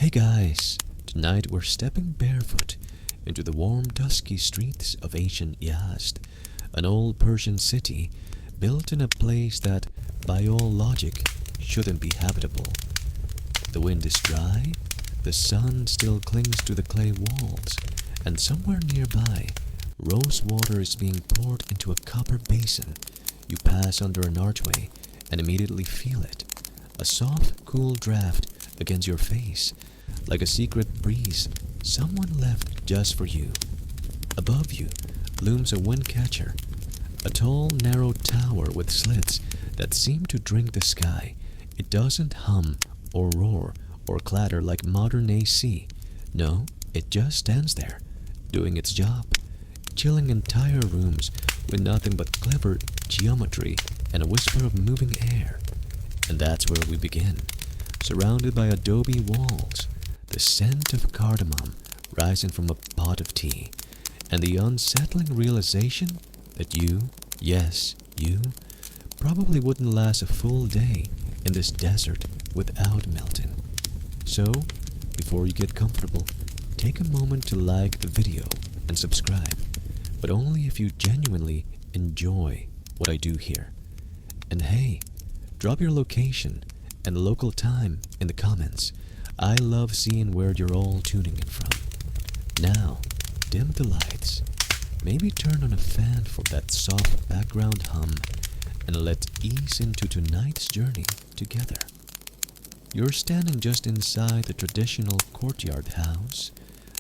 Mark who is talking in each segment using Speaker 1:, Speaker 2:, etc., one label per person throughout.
Speaker 1: Hey guys, tonight we're stepping barefoot into the warm dusky streets of ancient Yazd, an old Persian city built in a place that, by all logic, shouldn't be habitable. The wind is dry, the sun still clings to the clay walls, and somewhere nearby, rose water is being poured into a copper basin. You pass under an archway and immediately feel it, a soft, cool draft against your face, like a secret breeze someone left just for you. Above you looms a Windcatcher, a tall, narrow tower with slits that seem to drink the sky. It doesn't hum or roar or clatter like modern AC. No, it just stands there, doing its job, chilling entire rooms with nothing but clever geometry and a whisper of moving air. And that's where we begin. Surrounded by adobe walls, the scent of cardamom rising from a pot of tea, and the unsettling realization that you, yes, you, probably wouldn't last a full day in this desert without melting. So, before you get comfortable, take a moment to like the video and subscribe, but only if you genuinely enjoy what I do here. And hey, drop your location and local time in the comments. I love seeing where you're all tuning in from. Now, dim the lights, maybe turn on a fan for that soft background hum, and let's ease into tonight's journey together. You're standing just inside the traditional courtyard house,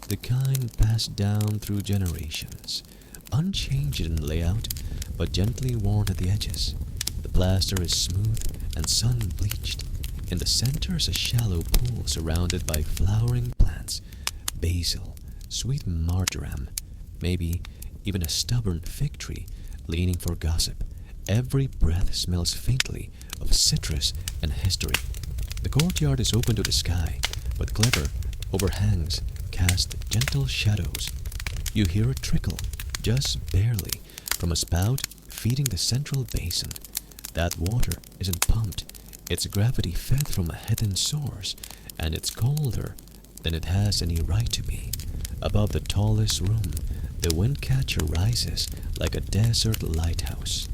Speaker 1: the kind passed down through generations, unchanged in layout, but gently worn at the edges. The plaster is smooth and sun-bleached. In the center is a shallow pool surrounded by flowering plants, basil, sweet marjoram, maybe even a stubborn fig tree leaning for gossip. Every breath smells faintly of citrus and history. The courtyard is open to the sky, but clever overhangs cast gentle shadows. You hear a trickle, just barely, from a spout feeding the central basin. That water isn't pumped. It's gravity fed from a hidden source, and it's colder than it has any right to be. Above the tallest room, the Windcatcher rises like a desert lighthouse.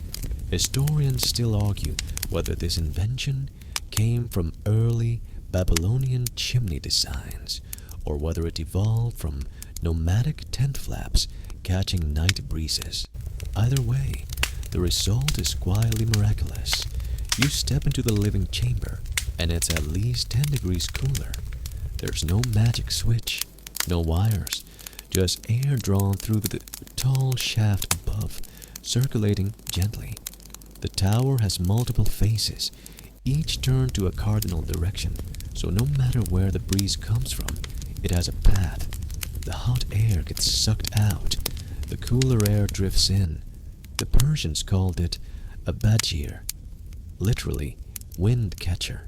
Speaker 1: Historians still argue whether this invention came from early Babylonian chimney designs, or whether it evolved from nomadic tent flaps catching night breezes. Either way, the result is quietly miraculous. You step into the living chamber, and it's at least 10 degrees cooler. There's no magic switch, no wires, just air drawn through the tall shaft above, circulating gently. The tower has multiple faces, each turned to a cardinal direction, so no matter where the breeze comes from, it has a path. The hot air gets sucked out, the cooler air drifts in. The Persians called it a bajir, literally wind catcher.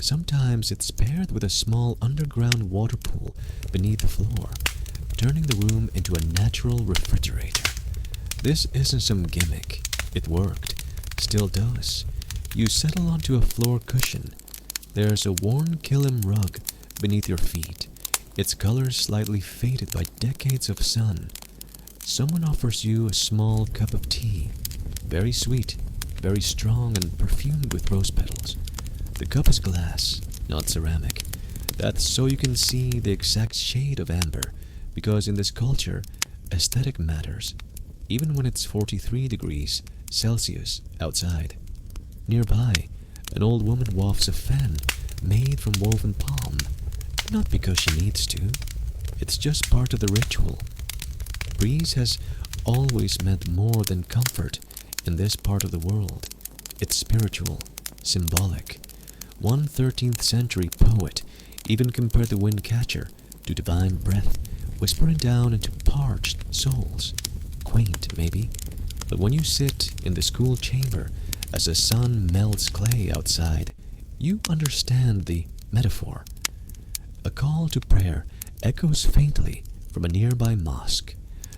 Speaker 1: Sometimes it's paired with a small underground water pool beneath the floor, turning the room into a natural refrigerator. This isn't some gimmick. It worked, still does. You settle onto a floor cushion. There's a worn kilim rug beneath your feet, its color slightly faded by decades of sun. Someone offers you a small cup of tea, very sweet, very strong and perfumed with rose petals. The cup is glass, not ceramic. That's so you can see the exact shade of amber, because in this culture, aesthetic matters, even when it's 43 degrees Celsius outside. Nearby, an old woman wafts a fan made from woven palm, not because she needs to. It's just part of the ritual. Breeze has always meant more than comfort in this part of the world. It's spiritual, symbolic. One 13th century poet even compared the Windcatcher to divine breath, whispering down into parched souls. Quaint, maybe, but when you sit in this cool chamber as the sun melts clay outside, you understand the metaphor. A call to prayer echoes faintly from a nearby mosque,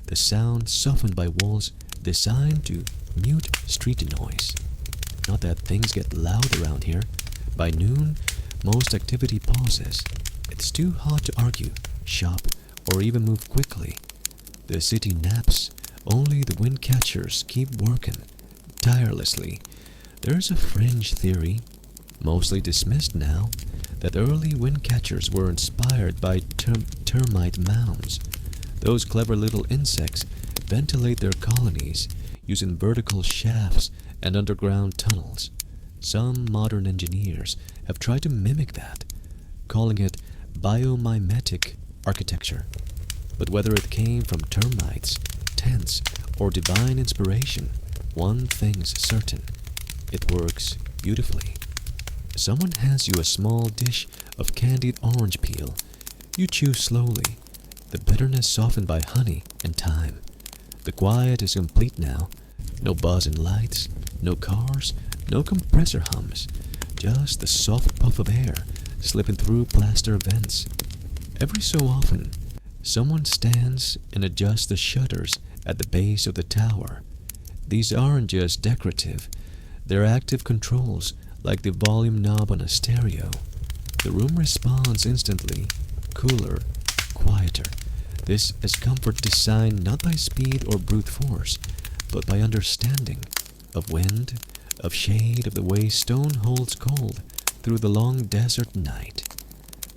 Speaker 1: the sound softened by walls designed to mute street noise. Not that things get loud around here. By noon, most activity pauses. It's too hot to argue, shop, or even move quickly. The city naps, only the windcatchers keep working, tirelessly. There's a fringe theory, mostly dismissed now, that early windcatchers were inspired by termite mounds. Those clever little insects ventilate their colonies using vertical shafts and underground tunnels. Some modern engineers have tried to mimic that, calling it biomimetic architecture. But whether it came from termites, tents, or divine inspiration, one thing's certain: it works beautifully. Someone hands you a small dish of candied orange peel. You chew slowly, the bitterness softened by honey and thyme. The quiet is complete now. No buzzing lights, no cars, no compressor hums, just the soft puff of air slipping through plaster vents. Every so often, someone stands and adjusts the shutters at the base of the tower. These aren't just decorative, they're active controls, like the volume knob on a stereo. The room responds instantly, cooler, quieter. This is comfort designed not by speed or brute force, but by understanding of wind, of shade, of the way stone holds cold through the long desert night.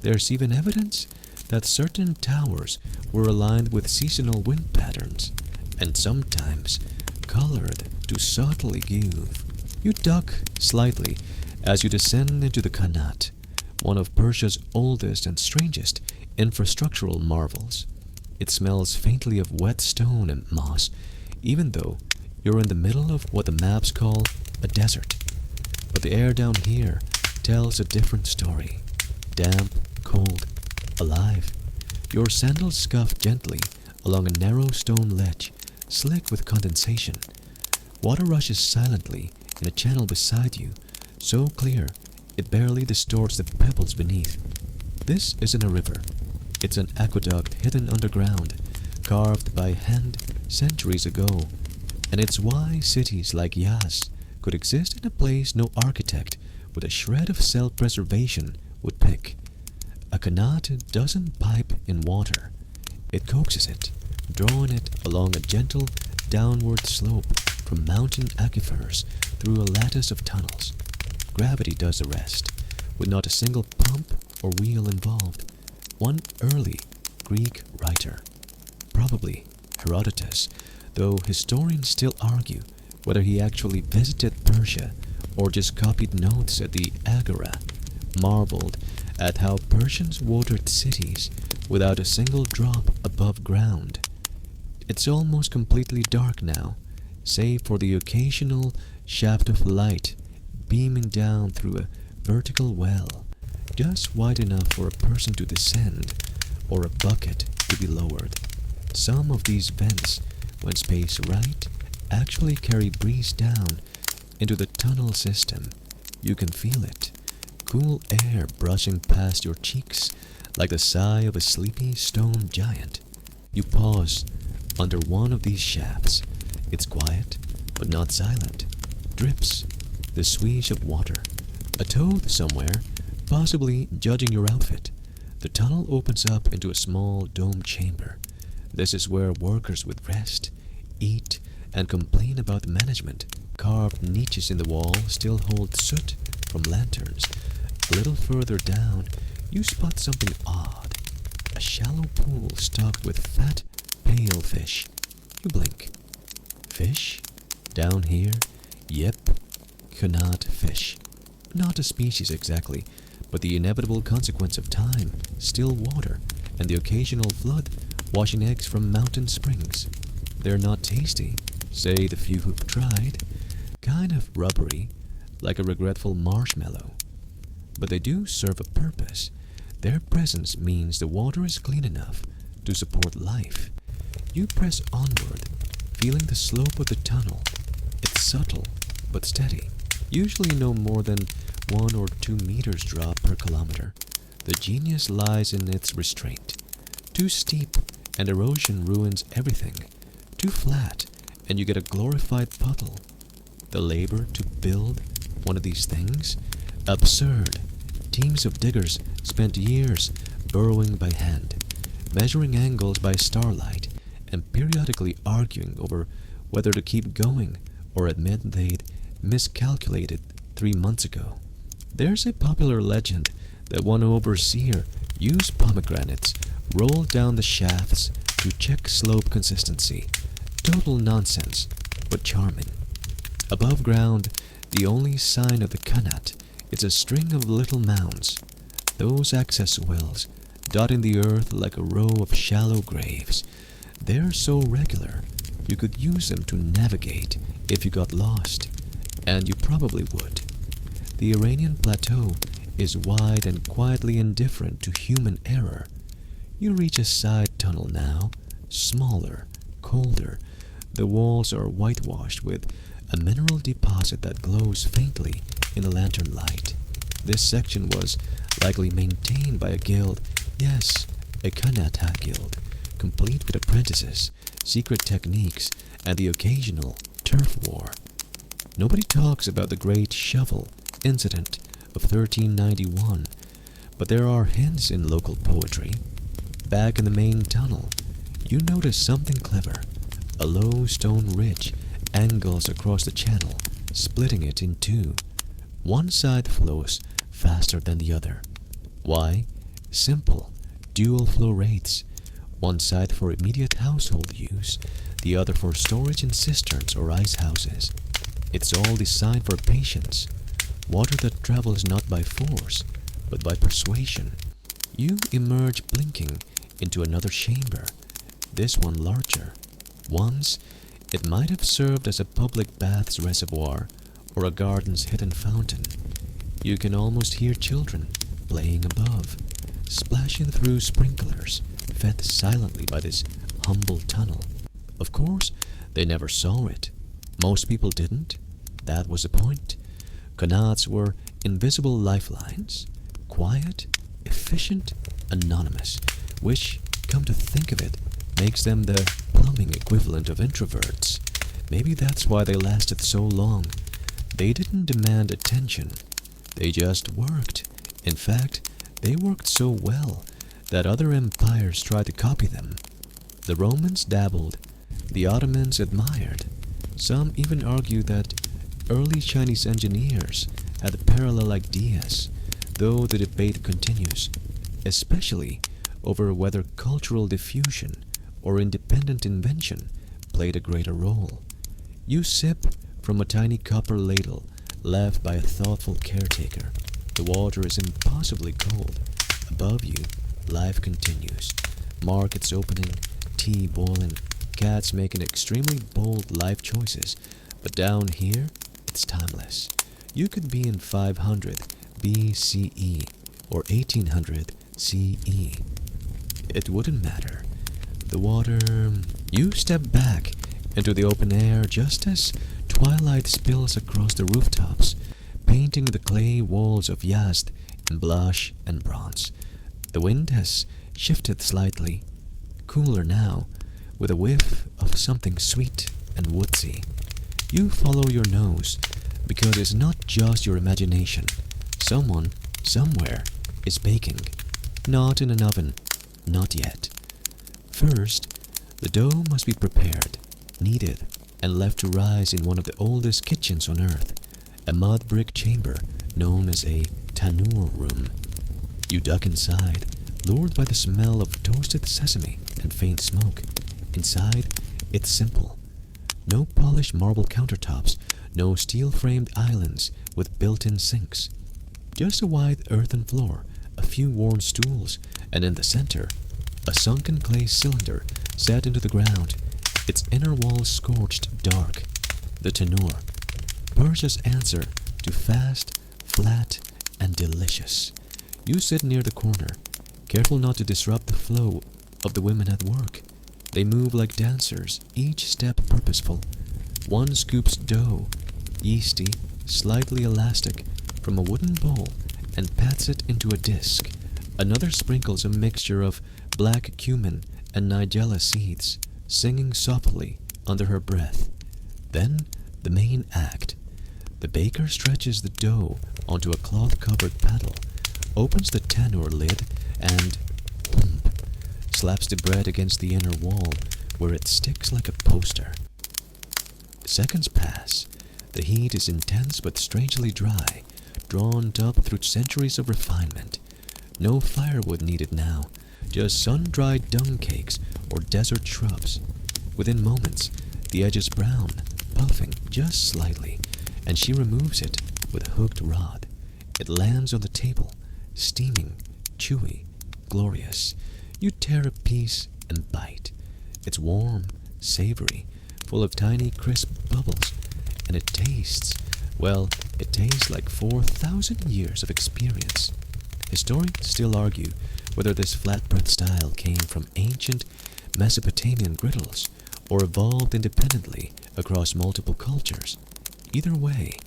Speaker 1: There's even evidence that certain towers were aligned with seasonal wind patterns, and sometimes colored to subtly give. You duck slightly as you descend into the Qanat, one of Persia's oldest and strangest infrastructural marvels. It smells faintly of wet stone and moss, even though you're in the middle of what the maps call a desert. But the air down here tells a different story. Damp, cold, alive. Your sandals scuff gently along a narrow stone ledge, slick with condensation. Water rushes silently in a channel beside you, so clear it barely distorts the pebbles beneath. This isn't a river. It's an aqueduct hidden underground, carved by hand centuries ago. And it's why cities like Yazd could exist in a place no architect with a shred of self-preservation would pick. A Qanat doesn't pipe in water. It coaxes it, drawing it along a gentle downward slope from mountain aquifers through a lattice of tunnels. Gravity does the rest, with not a single pump or wheel involved. One early Greek writer, probably Herodotus, though historians still argue whether he actually visited Persia or just copied notes at the Agora, marveled at how Persians watered cities without a single drop above ground. It's almost completely dark now, save for the occasional shaft of light beaming down through a vertical well, just wide enough for a person to descend or a bucket to be lowered. Some of these vents, when spaced right, actually carry breeze down into the tunnel system. You can feel it, cool air brushing past your cheeks like the sigh of a sleepy stone giant. You pause under one of these shafts. It's quiet, but not silent. Drips, the swish of water. A toad somewhere, possibly judging your outfit. The tunnel opens up into a small domed chamber. This is where workers would rest, eat, and complain about the management. Carved niches in the wall still hold soot from lanterns. A little further down, you spot something odd. A shallow pool stocked with fat, pale fish. You blink. Fish? Down here? Yep. Qanat fish. Not a species exactly, but the inevitable consequence of time, still water, and the occasional flood washing eggs from mountain springs. They're not tasty, say the few who've tried. Kind of rubbery, like a regretful marshmallow. But they do serve a purpose. Their presence means the water is clean enough to support life. You press onward, feeling the slope of the tunnel. It's subtle, but steady. Usually no more than 1 or 2 meters drop per kilometer. The genius lies in its restraint. Too steep, and erosion ruins everything. Too flat, and you get a glorified puddle. The labor to build one of these things? Absurd. Teams of diggers spent years burrowing by hand, measuring angles by starlight, and periodically arguing over whether to keep going or admit they'd miscalculated 3 months ago. There's a popular legend that one overseer used pomegranates rolled down the shafts to check slope consistency. Total nonsense, but charming. Above ground, the only sign of the kanat is a string of little mounds. Those access wells, dotting the earth like a row of shallow graves. They're so regular, you could use them to navigate if you got lost, and you probably would. The Iranian plateau is wide and quietly indifferent to human error. You reach a side tunnel now, smaller, colder. The walls are whitewashed with a mineral deposit that glows faintly in the lantern light. This section was likely maintained by a guild, yes, a Kanata guild, complete with apprentices, secret techniques, and the occasional turf war. Nobody talks about the Great Shovel incident of 1391, but there are hints in local poetry. Back in the main tunnel, you notice something clever. A low stone ridge angles across the channel, splitting it in two. One side flows faster than the other. Why? Simple, dual flow rates. One side for immediate household use, the other for storage in cisterns or ice houses. It's all designed for patience. Water that travels not by force, but by persuasion. You emerge blinking into another chamber, this one larger. Once, it might have served as a public bath's reservoir or a garden's hidden fountain. You can almost hear children playing above, splashing through sprinklers, fed silently by this humble tunnel. Of course, they never saw it. Most people didn't. That was the point. Kanats were invisible lifelines, quiet, efficient, anonymous, which, come to think of it, makes them the plumbing equivalent of introverts. Maybe that's why they lasted so long. They didn't demand attention. They just worked. In fact, they worked so well that other empires tried to copy them. The Romans dabbled. The Ottomans admired. Some even argue that early Chinese engineers had parallel ideas, though the debate continues, especially over whether cultural diffusion or independent invention played a greater role. You sip from a tiny copper ladle left by a thoughtful caretaker. The water is impossibly cold. Above you, life continues. Markets opening, tea boiling, cats making extremely bold life choices. But down here, it's timeless. You could be in 500 BCE or 1800 CE. It wouldn't matter. The water... You step back into the open air just as twilight spills across the rooftops, painting the clay walls of Yazd in blush and bronze. The wind has shifted slightly, cooler now, with a whiff of something sweet and woodsy. You follow your nose, because it's not just your imagination. Someone, somewhere, is baking. Not in an oven, not yet. First, the dough must be prepared, kneaded, and left to rise in one of the oldest kitchens on earth, a mud brick chamber known as a tanur room. You duck inside, lured by the smell of toasted sesame and faint smoke. Inside, it's simple. No polished marble countertops, no steel-framed islands with built-in sinks. Just a wide earthen floor, a few worn stools, and in the center, a sunken clay cylinder set into the ground, its inner walls scorched dark. The tanur, Persia's answer to fast, flat, and delicious. You sit near the corner, careful not to disrupt the flow of the women at work. They move like dancers, each step purposeful. One scoops dough, yeasty, slightly elastic, from a wooden bowl and pats it into a disc. Another sprinkles a mixture of black cumin and nigella seeds, singing softly under her breath. Then the main act. The baker stretches the dough onto a cloth-covered paddle, opens the tanur lid, and slaps the bread against the inner wall where it sticks like a poster. Seconds pass. The heat is intense but strangely dry, drawn up through centuries of refinement. No firewood needed now, just sun-dried dung cakes or desert shrubs. Within moments, the edge is brown, puffing just slightly, and she removes it with a hooked rod. It lands on the table, steaming, chewy, glorious. You tear a piece and bite. It's warm, savory, full of tiny crisp bubbles, and it tastes, well, it tastes like 4,000 years of experience. Historians still argue whether this flatbread style came from ancient Mesopotamian griddles or evolved independently across multiple cultures. Either way,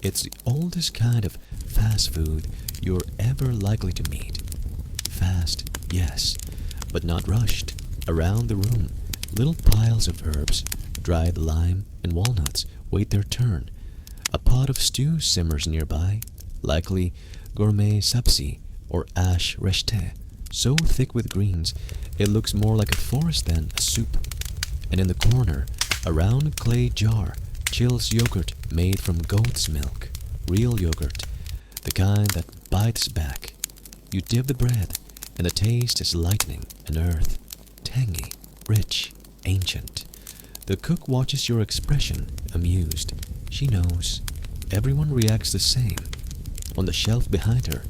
Speaker 1: it's the oldest kind of fast food you're ever likely to meet. Fast, yes, but not rushed. Around the room, little piles of herbs, dried lime and walnuts wait their turn. A pot of stew simmers nearby, likely gourmet sabzi or ash reshte, so thick with greens it looks more like a forest than a soup. And in the corner, a round clay jar chills yogurt made from goat's milk, real yogurt, the kind that bites back. You dip the bread, and the taste is lightning and earth, tangy, rich, ancient. The cook watches your expression, amused. She knows. Everyone reacts the same. On the shelf behind her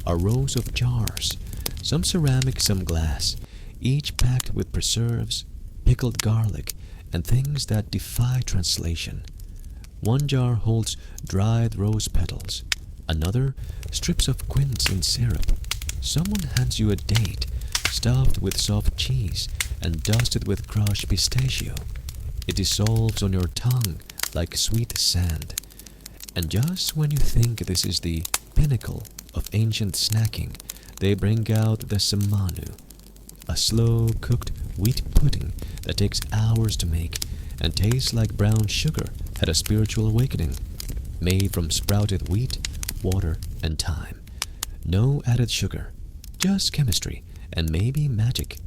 Speaker 1: are rows of jars, some ceramic, some glass, each packed with preserves, pickled garlic, and things that defy translation. One jar holds dried rose petals, another strips of quince in syrup. Someone hands you a date, stuffed with soft cheese and dusted with crushed pistachio. It dissolves on your tongue like sweet sand. And just when you think this is the pinnacle of ancient snacking, they bring out the samanu, a slow-cooked wheat pudding that takes hours to make and tastes like brown sugar at a spiritual awakening, made from sprouted wheat, water, and thyme. No added sugar, just chemistry and maybe magic.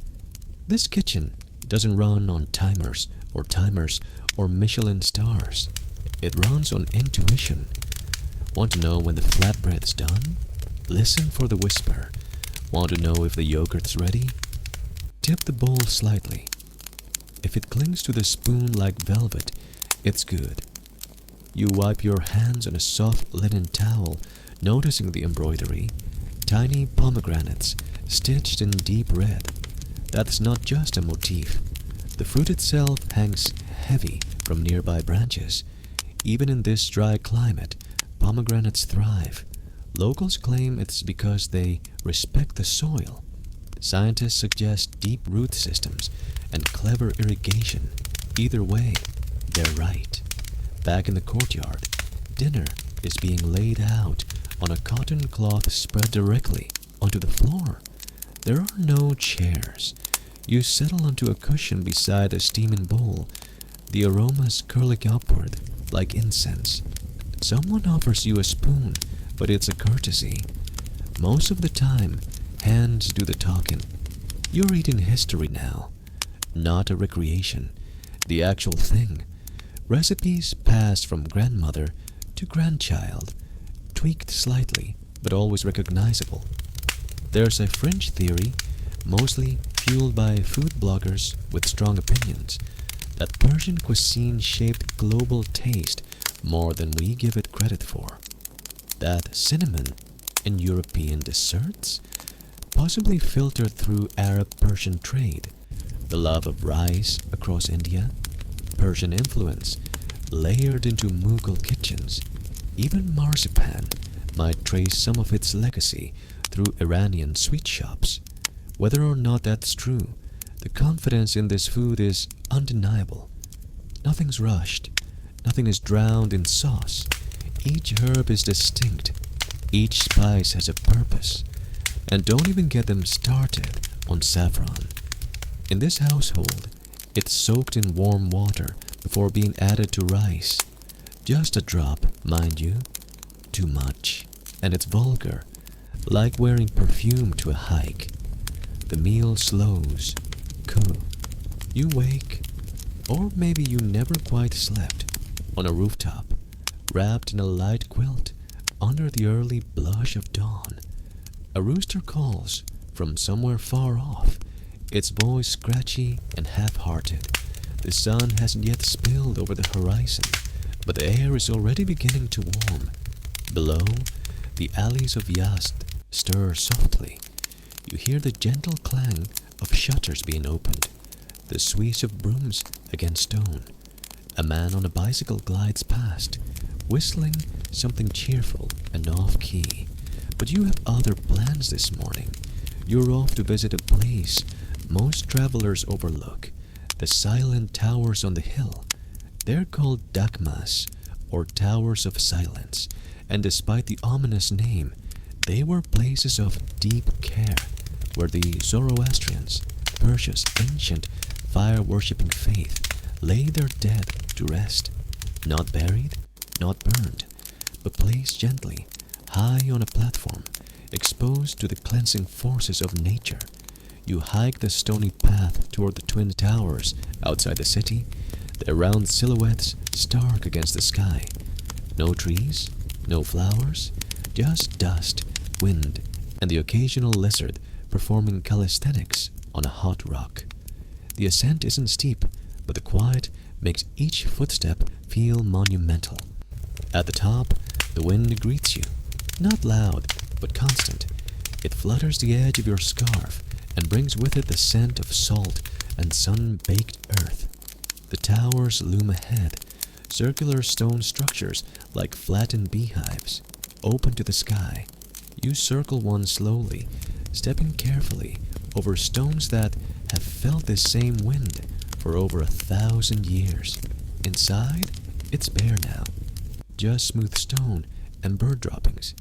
Speaker 1: This kitchen doesn't run on timers or Michelin stars. It runs on intuition. Want to know when the flatbread's done? Listen for the whisper. Want to know if the yogurt's ready? Tip the bowl slightly. If it clings to the spoon like velvet, it's good. You wipe your hands on a soft linen towel, noticing the embroidery. Tiny pomegranates stitched in deep red. That's not just a motif. The fruit itself hangs heavy from nearby branches. Even in this dry climate, pomegranates thrive. Locals claim it's because they respect the soil. Scientists suggest deep root systems and clever irrigation. Either way, they're right. Back in the courtyard, dinner is being laid out on a cotton cloth spread directly onto the floor. There are no chairs. You settle onto a cushion beside a steaming bowl, the aromas curling upward like incense. Someone offers you a spoon, but it's a courtesy. Most of the time, hands do the talking. You're eating history now, not a recreation, the actual thing. Recipes passed from grandmother to grandchild, tweaked slightly, but always recognizable. There's a fringe theory, mostly fueled by food bloggers with strong opinions, that Persian cuisine shaped global taste more than we give it credit for. That cinnamon in European desserts possibly filtered through Arab-Persian trade, the love of rice across India, Persian influence layered into Mughal kitchens. Even marzipan might trace some of its legacy through Iranian sweet shops. Whether or not that's true, the confidence in this food is undeniable. Nothing's rushed, nothing is drowned in sauce. Each herb is distinct, each spice has a purpose. And don't even get them started on saffron. In this household, it's soaked in warm water before being added to rice. Just a drop, mind you. Too much, and it's vulgar, like wearing perfume to a hike. The meal slows. Cool. You wake, or maybe you never quite slept, on a rooftop, wrapped in a light quilt under the early blush of dawn. A rooster calls from somewhere far off, its voice scratchy and half-hearted. The sun hasn't yet spilled over the horizon, but the air is already beginning to warm. Below, the alleys of Yazd stir softly. You hear the gentle clang of shutters being opened, the swish of brooms against stone. A man on a bicycle glides past, whistling something cheerful and off-key. But you have other plans this morning. You're off to visit a place most travelers overlook, the silent towers on the hill. They're called dakmas, or Towers of Silence, and despite the ominous name, they were places of deep care, where the Zoroastrians, Persia's ancient fire-worshipping faith, lay their dead to rest, not buried, not burned, but placed gently, high on a platform, exposed to the cleansing forces of nature. You hike the stony path toward the twin towers outside the city, their round silhouettes stark against the sky. No trees, no flowers, just dust, wind, and the occasional lizard performing calisthenics on a hot rock. The ascent isn't steep, but the quiet makes each footstep feel monumental. At the top, the wind greets you, not loud, but constant. It flutters the edge of your scarf and brings with it the scent of salt and sun-baked earth. The towers loom ahead, circular stone structures like flattened beehives, open to the sky. You circle one slowly, stepping carefully over stones that have felt this same wind for over 1,000 years. Inside, it's bare now, just smooth stone and bird droppings.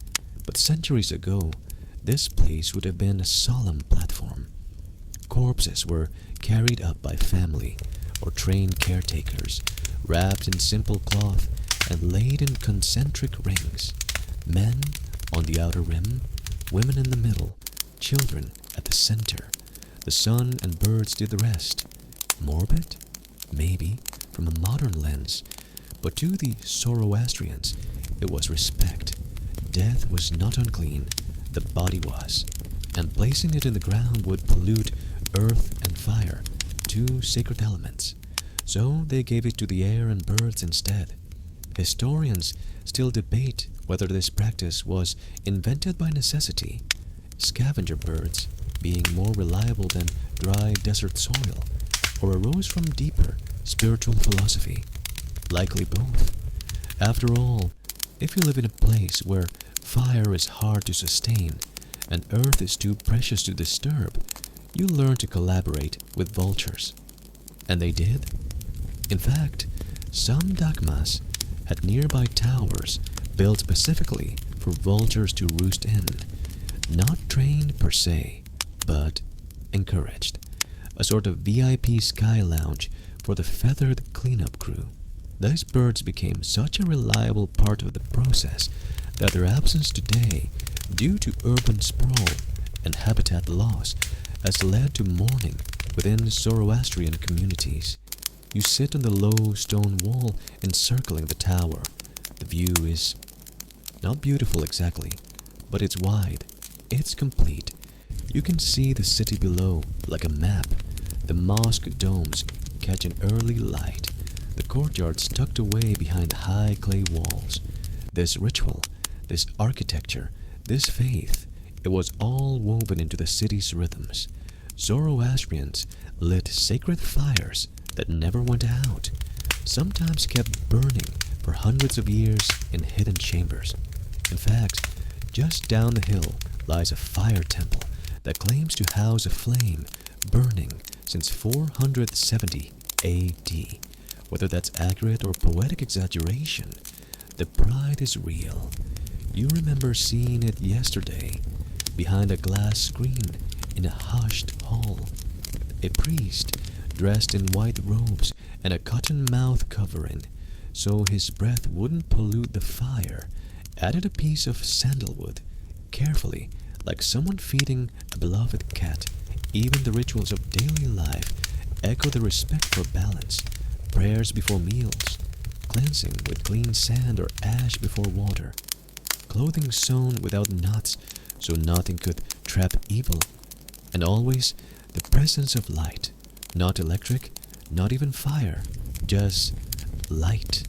Speaker 1: But centuries ago, this place would have been a solemn platform. Corpses were carried up by family or trained caretakers, wrapped in simple cloth and laid in concentric rings. Men on the outer rim, women in the middle, children at the center. The sun and birds did the rest. Morbid? Maybe, from a modern lens. But to the Zoroastrians, it was respect. Death was not unclean, the body was, and placing it in the ground would pollute earth and fire, two sacred elements. So they gave it to the air and birds instead. Historians still debate whether this practice was invented by necessity, scavenger birds being more reliable than dry desert soil, or arose from deeper spiritual philosophy. Likely both. After all, if you live in a place where fire is hard to sustain and earth is too precious to disturb, you learn to collaborate with vultures. And they did. In fact, some dakmas had nearby towers built specifically for vultures to roost in. Not trained per se, but encouraged. A sort of VIP sky lounge for the feathered cleanup crew. These birds became such a reliable part of the process that their absence today, due to urban sprawl and habitat loss, has led to mourning within Zoroastrian communities. You sit on the low stone wall encircling the tower. The view is not beautiful exactly, but it's wide, it's complete. You can see the city below like a map. The mosque domes catch an early light. The courtyards tucked away behind high clay walls. This ritual, this architecture, this faith, it was all woven into the city's rhythms. Zoroastrians lit sacred fires that never went out, sometimes kept burning for hundreds of years in hidden chambers. In fact, just down the hill lies a fire temple that claims to house a flame burning since 470 AD. Whether that's accurate or poetic exaggeration, the pride is real. You remember seeing it yesterday, behind a glass screen in a hushed hall. A priest, dressed in white robes and a cotton mouth covering, so his breath wouldn't pollute the fire, added a piece of sandalwood, carefully, like someone feeding a beloved cat, Even the rituals of daily life echo the respect for balance, prayers before meals, cleansing with clean sand or ash before water, clothing sewn without knots so nothing could trap evil, and always the presence of light, not electric, not even fire, just light.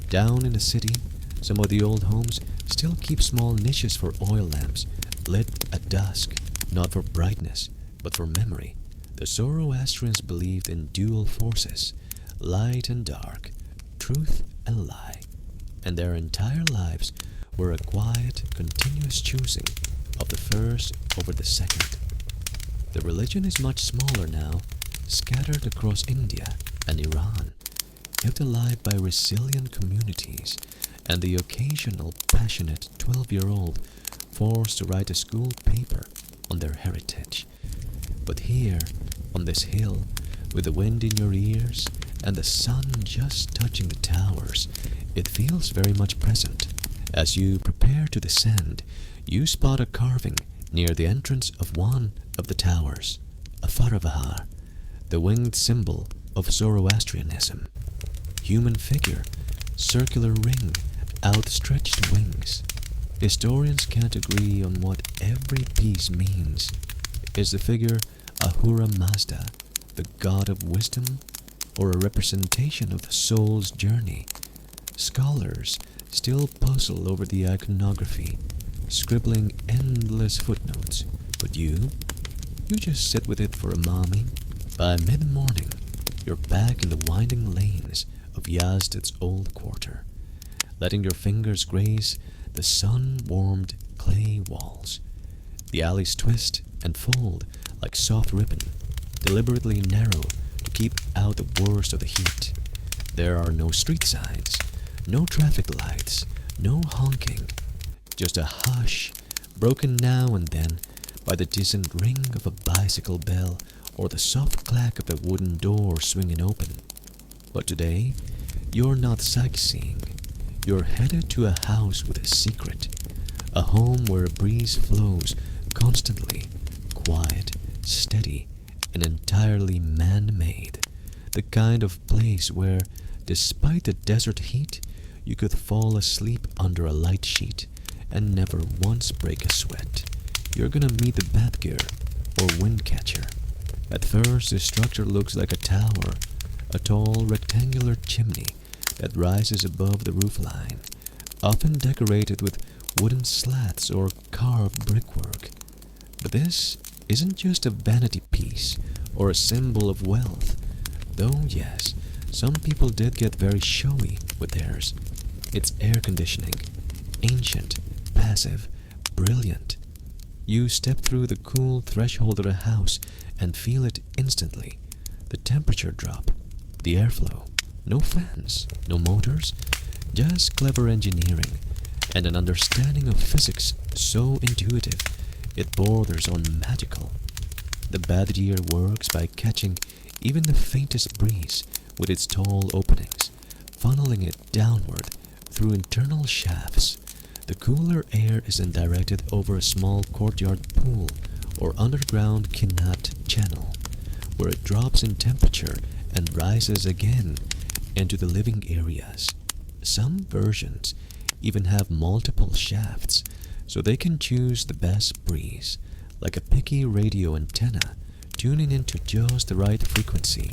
Speaker 1: Down in the city, some of the old homes still keep small niches for oil lamps, lit at dusk, not for brightness, but for memory. The Zoroastrians believed in dual forces, light and dark, truth and lie, and their entire lives were a quiet, continuous choosing of the first over the second. The religion is much smaller now, scattered across India and Iran, kept alive by resilient communities and the occasional passionate 12-year-old forced to write a school paper on their heritage. But here, on this hill, with the wind in your ears and the sun just touching the towers, it feels very much present. As you prepare to descend, you spot a carving near the entrance of one of the towers, a faravahar, the winged symbol of Zoroastrianism. Human figure, circular ring, outstretched wings. Historians can't agree on what every piece means. Is the figure Ahura Mazda, the god of wisdom, or a representation of the soul's journey? Scholars still puzzle over the iconography, scribbling endless footnotes. But you just sit with it for a moment. By mid-morning, you're back in the winding lanes of Yazd's old quarter, letting your fingers graze the sun-warmed clay walls. The alleys twist and fold like soft ribbon, deliberately narrow to keep out the worst of the heat. There are no street signs, no traffic lights, no honking, just a hush, broken now and then by the distant ring of a bicycle bell or the soft clack of a wooden door swinging open. But today, you're not sightseeing. You're headed to a house with a secret, a home where a breeze flows constantly, quiet, steady, and entirely man-made. The kind of place where, despite the desert heat, you could fall asleep under a light sheet and never once break a sweat. You're gonna meet the Badger, or Windcatcher. At first, the structure looks like a tower, a tall rectangular chimney that rises above the roofline, often decorated with wooden slats or carved brickwork. But this isn't just a vanity piece or a symbol of wealth, though yes, some people did get very showy with theirs. It's air conditioning, ancient, passive, brilliant. You step through the cool threshold of a house and feel it instantly. The temperature drop, the airflow, no fans, no motors, just clever engineering and an understanding of physics so intuitive it borders on magical. The Badger works by catching even the faintest breeze with its tall openings, funneling it downward through internal shafts. The cooler air is then directed over a small courtyard pool or underground Kinat channel, where it drops in temperature and rises again into the living areas. Some versions even have multiple shafts, so they can choose the best breeze, like a picky radio antenna, tuning into just the right frequency.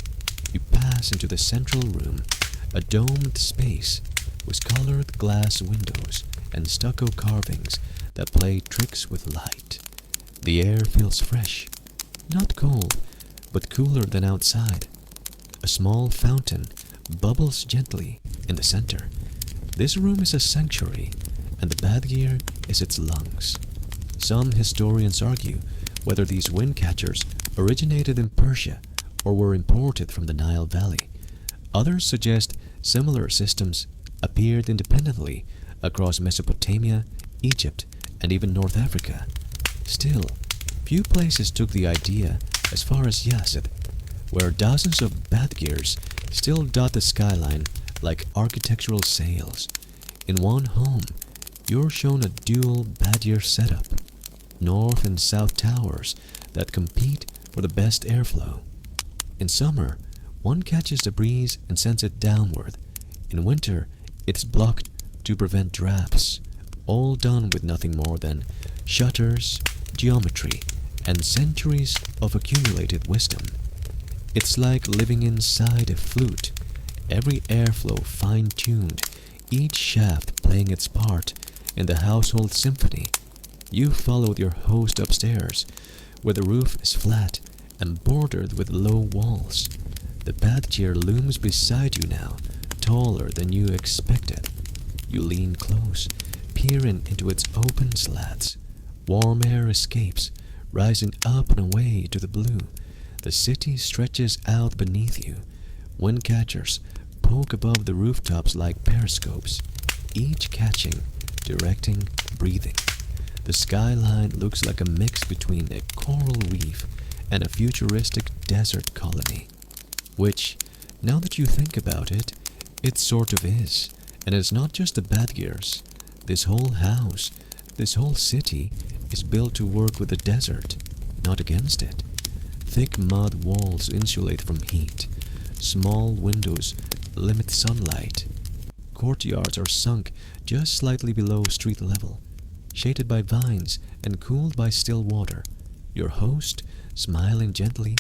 Speaker 1: You pass into the central room, a domed space with colored glass windows and stucco carvings that play tricks with light. The air feels fresh, not cold, but cooler than outside. A small fountain bubbles gently in the center. This room is a sanctuary, and the Badger is its lungs. Some historians argue whether these Windcatchers originated in Persia or were imported from the Nile Valley. Others suggest similar systems appeared independently across Mesopotamia, Egypt, and even North Africa. Still, few places took the idea as far as Yazd, where dozens of Badgers still dot the skyline like architectural sails. In one home, you're shown a dual Badger setup, north and south towers that compete for the best airflow. In summer, one catches the breeze and sends it downward. In winter, it's blocked to prevent drafts, all done with nothing more than shutters, geometry, and centuries of accumulated wisdom. It's like living inside a flute, every airflow fine-tuned, each shaft playing its part in the household symphony. You followed your host upstairs, where the roof is flat and bordered with low walls. The bath chair looms beside you now, taller than you expected. You lean close, peering into its open slats. Warm air escapes, rising up and away to the blue. The city stretches out beneath you. Windcatchers poke above the rooftops like periscopes, each catching, directing, breathing. The skyline looks like a mix between a coral reef and a futuristic desert colony. Which, now that you think about it, it sort of is. And it's not just the bad gears. This whole house, this whole city, is built to work with the desert, not against it. Thick mud walls insulate from heat. Small windows limit sunlight. Courtyards are sunk just slightly below street level, shaded by vines and cooled by still water. Your host, smiling gently,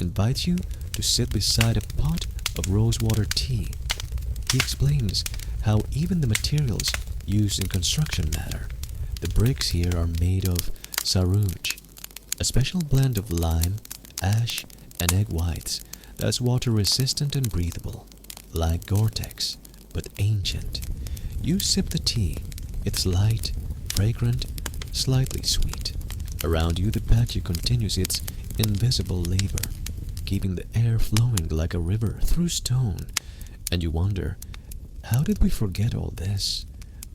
Speaker 1: invites you to sit beside a pot of rosewater tea. He explains how even the materials used in construction matter. The bricks here are made of sarouge, a special blend of lime, ash, and egg whites that's water resistant and breathable, like Gore-Tex, but ancient. You sip the tea. It's light, fragrant, slightly sweet. Around you the patio continues its invisible labor, keeping the air flowing like a river through stone. And you wonder, how did we forget all this?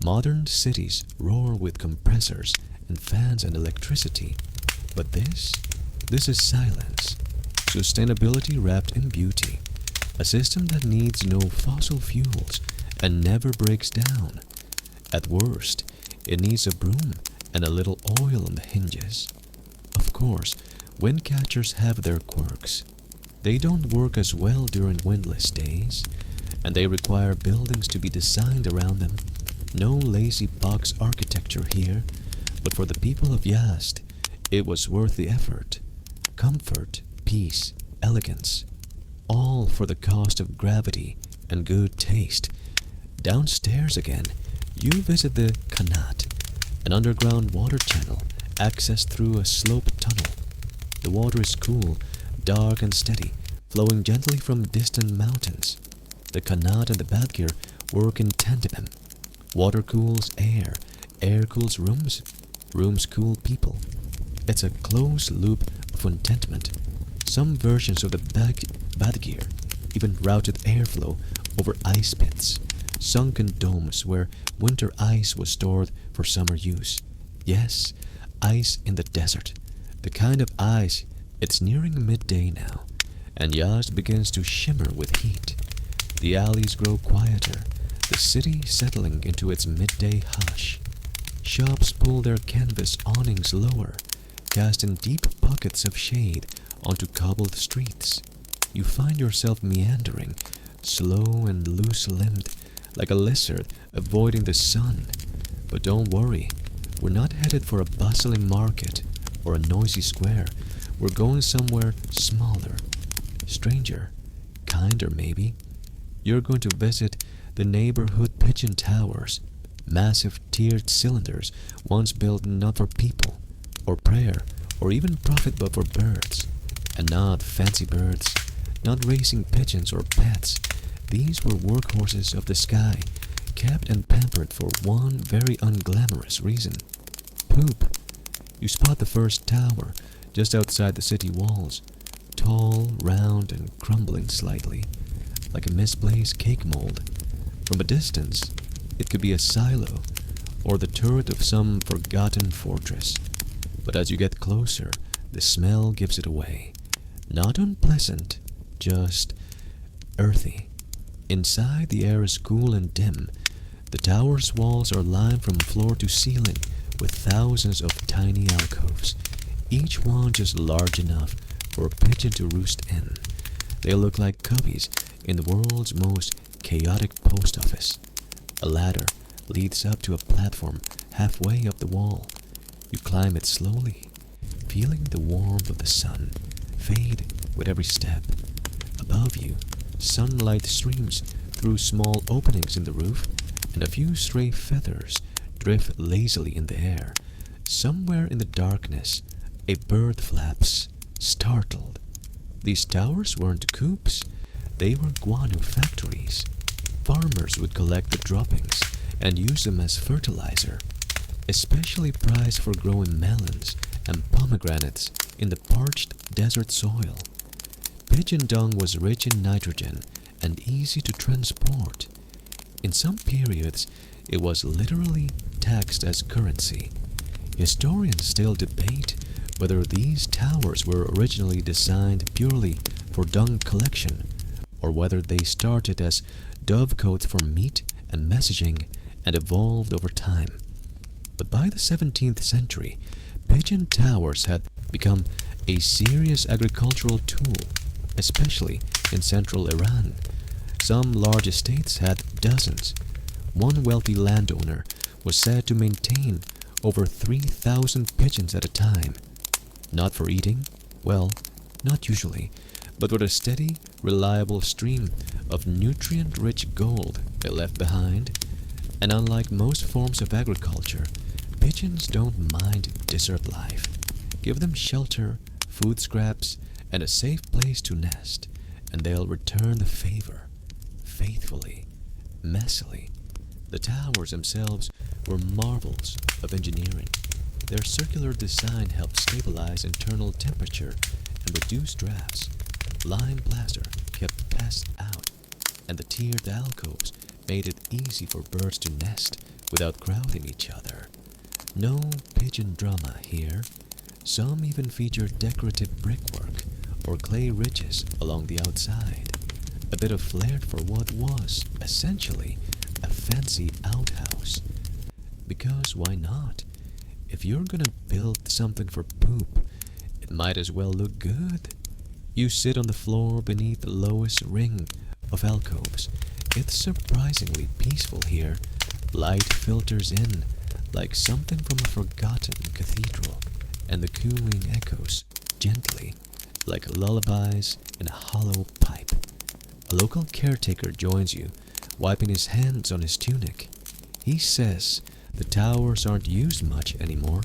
Speaker 1: Modern cities roar with compressors and fans and electricity. But this is silence. Sustainability wrapped in beauty. A system that needs no fossil fuels and never breaks down. At worst, it needs a broom and a little oil on the hinges. Of course, windcatchers have their quirks. They don't work as well during windless days, and they require buildings to be designed around them. No lazy box architecture here, but for the people of Yazd, it was worth the effort. Comfort, peace, elegance, all for the cost of gravity and good taste. Downstairs again, you visit the Qanat, an underground water channel accessed through a slope tunnel. The water is cool, dark and steady, flowing gently from distant mountains. The Qanat and the Badgir work in tandem. Water cools air, air cools rooms, rooms cool people. It's a closed loop of contentment. Some versions of the Badgir even routed airflow over ice pits, sunken domes where winter ice was stored for summer use. Yes, ice in the desert. The kind of ice, it's nearing midday now, and Yazd begins to shimmer with heat. The alleys grow quieter, the city settling into its midday hush. Shops pull their canvas awnings lower, casting deep pockets of shade onto cobbled streets. You find yourself meandering, slow and loose-limbed, like a lizard avoiding the sun. But don't worry, we're not headed for a bustling market or a noisy square. We're going somewhere smaller, stranger, kinder maybe. You're going to visit the neighborhood pigeon towers, massive tiered cylinders once built not for people, or prayer, or even profit but for birds. And not fancy birds, not racing pigeons or pets. These were workhorses of the sky, kept and pampered for one very unglamorous reason: poop. You spot the first tower just outside the city walls, tall, round, and crumbling slightly, like a misplaced cake mold. From a distance, it could be a silo or the turret of some forgotten fortress. But as you get closer, the smell gives it away. Not unpleasant, just earthy. Inside, the air is cool and dim. The tower's walls are lined from floor to ceiling with thousands of tiny alcoves, each one just large enough for a pigeon to roost in. They look like cubbies in the world's most chaotic post office. A ladder leads up to a platform halfway up the wall. You climb it slowly, feeling the warmth of the sun fade with every step. Above you, sunlight streams through small openings in the roof, and a few stray feathers drift lazily in the air. Somewhere in the darkness, a bird flaps, startled. These towers weren't coops, they were guano factories. Farmers would collect the droppings and use them as fertilizer, especially prized for growing melons and pomegranates in the parched desert soil. Pigeon dung was rich in nitrogen and easy to transport. In some periods, it was literally taxed as currency. Historians still debate whether these towers were originally designed purely for dung collection, or whether they started as dovecotes for meat and messaging and evolved over time. But by the 17th century, pigeon towers had become a serious agricultural tool, especially in central Iran. Some large estates had dozens. One wealthy landowner was said to maintain over 3,000 pigeons at a time. Not for eating? Well, not usually, but with a steady, reliable stream of nutrient-rich gold they left behind. And unlike most forms of agriculture, pigeons don't mind desert life. Give them shelter, food scraps, and a safe place to nest, and they'll return the favor, faithfully, messily. The towers themselves were marvels of engineering. Their circular design helped stabilize internal temperature and reduce drafts. Lime plaster kept pests out, and the tiered alcoves made it easy for birds to nest without crowding each other. No pigeon drama here. Some even featured decorative brickwork or clay ridges along the outside, a bit of flair for what was, essentially, a fancy outhouse. Because why not? If you're gonna build something for poop, it might as well look good. You sit on the floor beneath the lowest ring of alcoves. It's surprisingly peaceful here. Light filters in like something from a forgotten cathedral, and the cooing echoes gently like lullabies in a hollow pipe. A local caretaker joins you, wiping his hands on his tunic. He says the towers aren't used much anymore.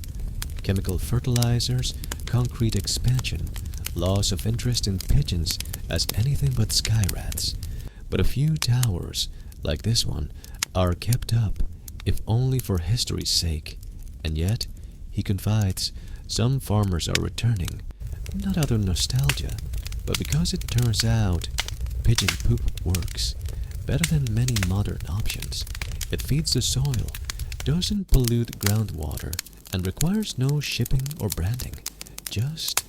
Speaker 1: Chemical fertilizers, concrete expansion, loss of interest in pigeons as anything but sky rats. But a few towers, like this one, are kept up, if only for history's sake. And yet, he confides, some farmers are returning, not out of nostalgia, but because it turns out pigeon poop works better than many modern options. It feeds the soil, doesn't pollute groundwater, and requires no shipping or branding, just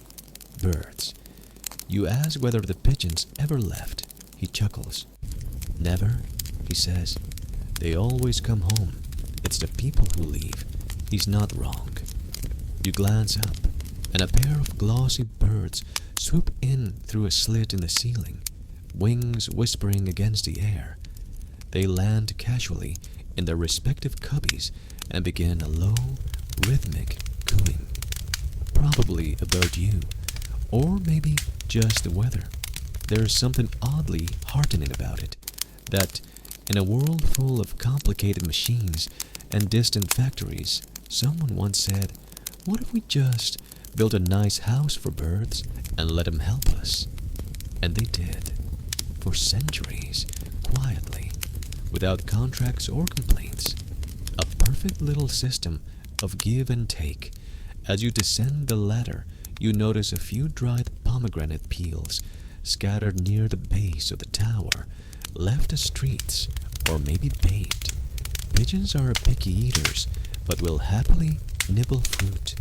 Speaker 1: birds. You ask whether the pigeons ever left. He chuckles. Never, he says. They always come home. It's the people who leave. He's not wrong. You glance up, and a pair of glossy birds swoop in through a slit in the ceiling, wings whispering against the air. They land casually in their respective cubbies and begin a low, rhythmic cooing. Probably about you, or maybe just the weather. There's something oddly heartening about it, that in a world full of complicated machines and distant factories, someone once said, what if we just built a nice house for birds and let them help us? And they did, for centuries, quietly, without contracts or complaints. A perfect little system of give and take. As you descend the ladder, you notice a few dried pomegranate peels scattered near the base of the tower, left as treats, or maybe baked. Pigeons are picky eaters, but will happily nibble fruit.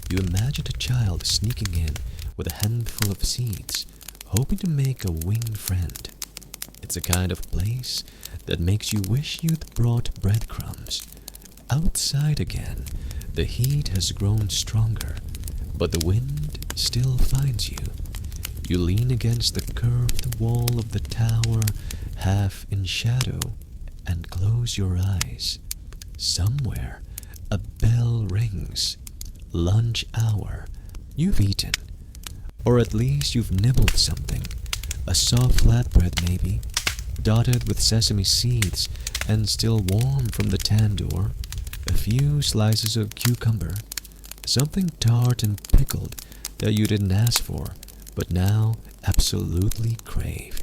Speaker 1: You imagine a child sneaking in with a handful of seeds, hoping to make a winged friend. It's a kind of place that makes you wish you'd brought breadcrumbs. Outside again, the heat has grown stronger, but the wind still finds you, You lean against the curved wall of the tower, half in shadow, and close your eyes. Somewhere, a bell rings. Lunch hour. You've eaten. Or at least you've nibbled something. A soft flatbread, maybe, dotted with sesame seeds and still warm from the tandoor. A few slices of cucumber. Something tart and pickled that you didn't ask for, but now absolutely crave.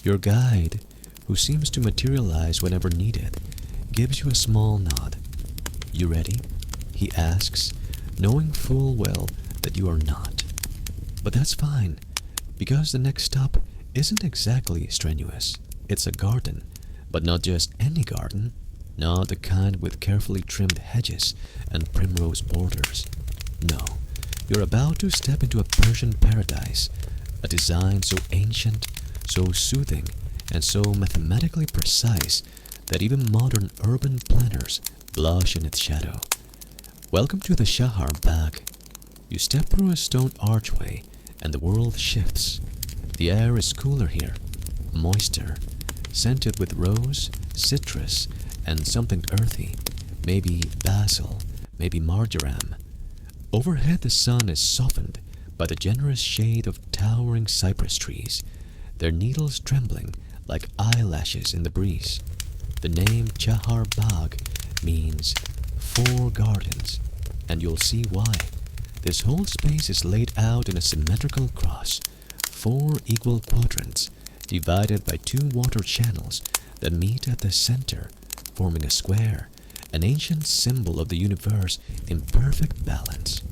Speaker 1: Your guide, who seems to materialize whenever needed, gives you a small nod. You ready? He asks, knowing full well that you are not. But that's fine, because the next stop isn't exactly strenuous. It's a garden, but not just any garden, not the kind with carefully trimmed hedges and primrose borders. No, you're about to step into a Persian paradise, a design so ancient, so soothing, and so mathematically precise that even modern urban planners blush in its shadow. Welcome to the Shahar Bagh. You step through a stone archway and the world shifts. The air is cooler here, moister, scented with rose, citrus, and something earthy, maybe basil, maybe marjoram. Overhead the sun is softened by the generous shade of towering cypress trees, their needles trembling like eyelashes in the breeze. The name Chahar Bagh means 4 gardens, and you'll see why. This whole space is laid out in a symmetrical cross, 4 equal quadrants, divided by 2 water channels that meet at the center, forming a square, an ancient symbol of the universe in perfect balance.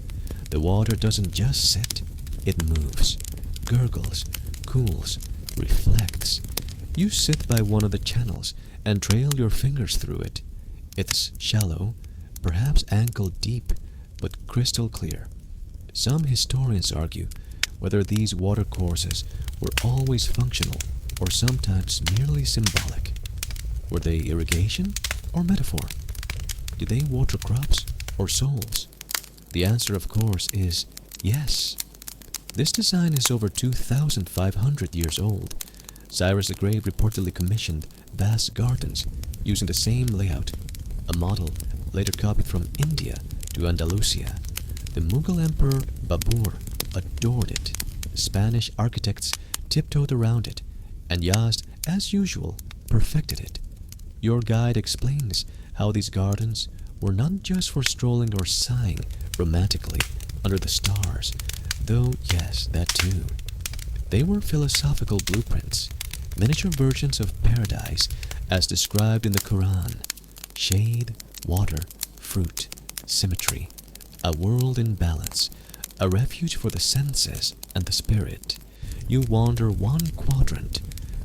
Speaker 1: The water doesn't just sit, it moves, gurgles, cools, reflects. You sit by one of the channels and trail your fingers through it. It's shallow, perhaps ankle deep, but crystal clear. Some historians argue whether these watercourses were always functional or sometimes merely symbolic. Were they irrigation or metaphor? Did they water crops or souls? The answer, of course, is yes. This design is over 2,500 years old. Cyrus the Great reportedly commissioned vast gardens using the same layout, a model later copied from India to Andalusia. The Mughal Emperor Babur adored it. Spanish architects tiptoed around it, and Yazd, as usual, perfected it. Your guide explains how these gardens were not just for strolling or sighing romantically under the stars, though yes, that too. They were philosophical blueprints, miniature versions of paradise as described in the Quran. Shade, water, fruit, symmetry, a world in balance, a refuge for the senses and the spirit. You wander one quadrant,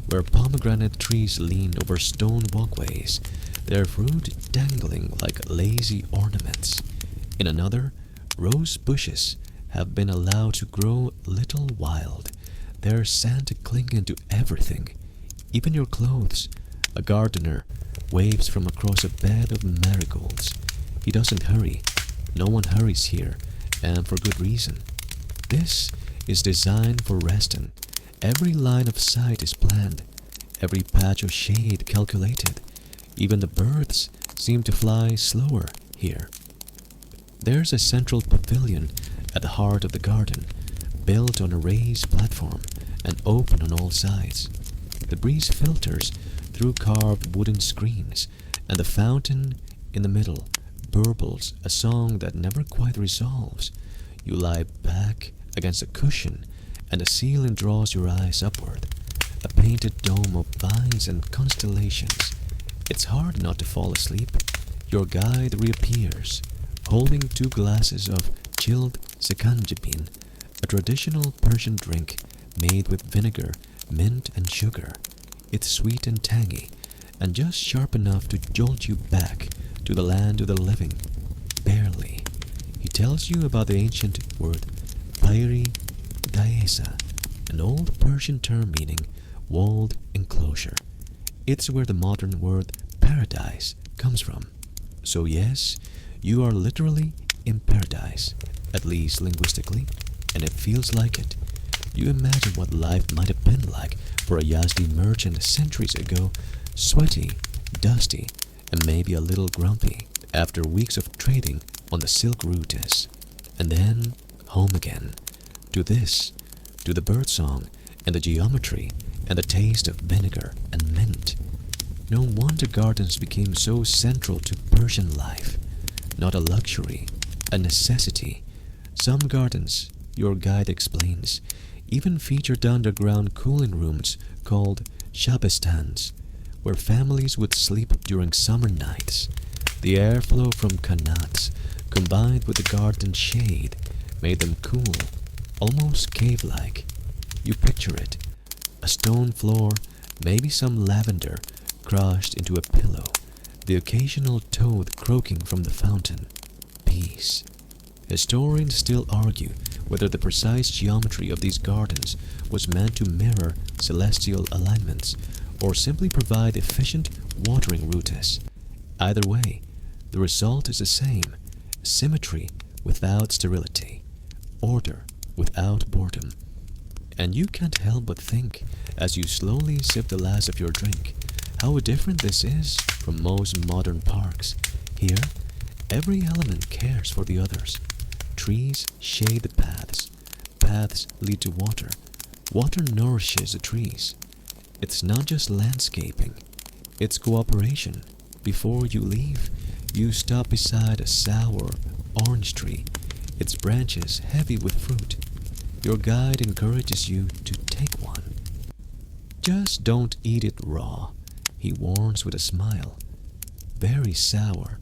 Speaker 1: where pomegranate trees lean over stone walkways, their fruit dangling like lazy ornaments. In another, rose bushes have been allowed to grow little wild, their scent clinging to everything, even your clothes. A gardener waves from across a bed of marigolds. He doesn't hurry. No one hurries here, and for good reason. This is designed for resting. Every line of sight is planned, every patch of shade calculated. Even the birds seem to fly slower here. There's a central pavilion at the heart of the garden, built on a raised platform and open on all sides. The breeze filters through carved wooden screens, and the fountain in the middle burbles a song that never quite resolves. You lie back against a cushion, and the ceiling draws your eyes upward, a painted dome of vines and constellations. It's hard not to fall asleep. Your guide reappears, holding 2 glasses of chilled sekanjabin, a traditional Persian drink made with vinegar, mint, and sugar. It's sweet and tangy, and just sharp enough to jolt you back to the land of the living. Barely. He tells you about the ancient word Pairi Daesa, an old Persian term meaning walled enclosure. It's where the modern word paradise comes from. So yes, you are literally in paradise, at least linguistically, and it feels like it. You imagine what life might have been like for a Yazdi merchant centuries ago, sweaty, dusty, and maybe a little grumpy after weeks of trading on the silk routes. And then home again, to this, to the birdsong and the geometry and the taste of vinegar and mint. No wonder gardens became so central to Persian life. Not a luxury, a necessity. Some gardens, your guide explains, even featured underground cooling rooms called shabestans, where families would sleep during summer nights. The airflow from qanats, combined with the garden's shade, made them cool, almost cave-like. You picture it, a stone floor, maybe some lavender crushed into a pillow, the occasional toad croaking from the fountain. Peace. Historians still argue whether the precise geometry of these gardens was meant to mirror celestial alignments or simply provide efficient watering routes. Either way, the result is the same: symmetry without sterility, order without boredom. And you can't help but think, as you slowly sip the last of your drink, how different this is from most modern parks. Here, every element cares for the others. Trees shade the paths. Paths lead to water. Water nourishes the trees. It's not just landscaping, it's cooperation. Before you leave, you stop beside a sour orange tree, its branches heavy with fruit. Your guide encourages you to take one. Just don't eat it raw, he warns with a smile. Very sour.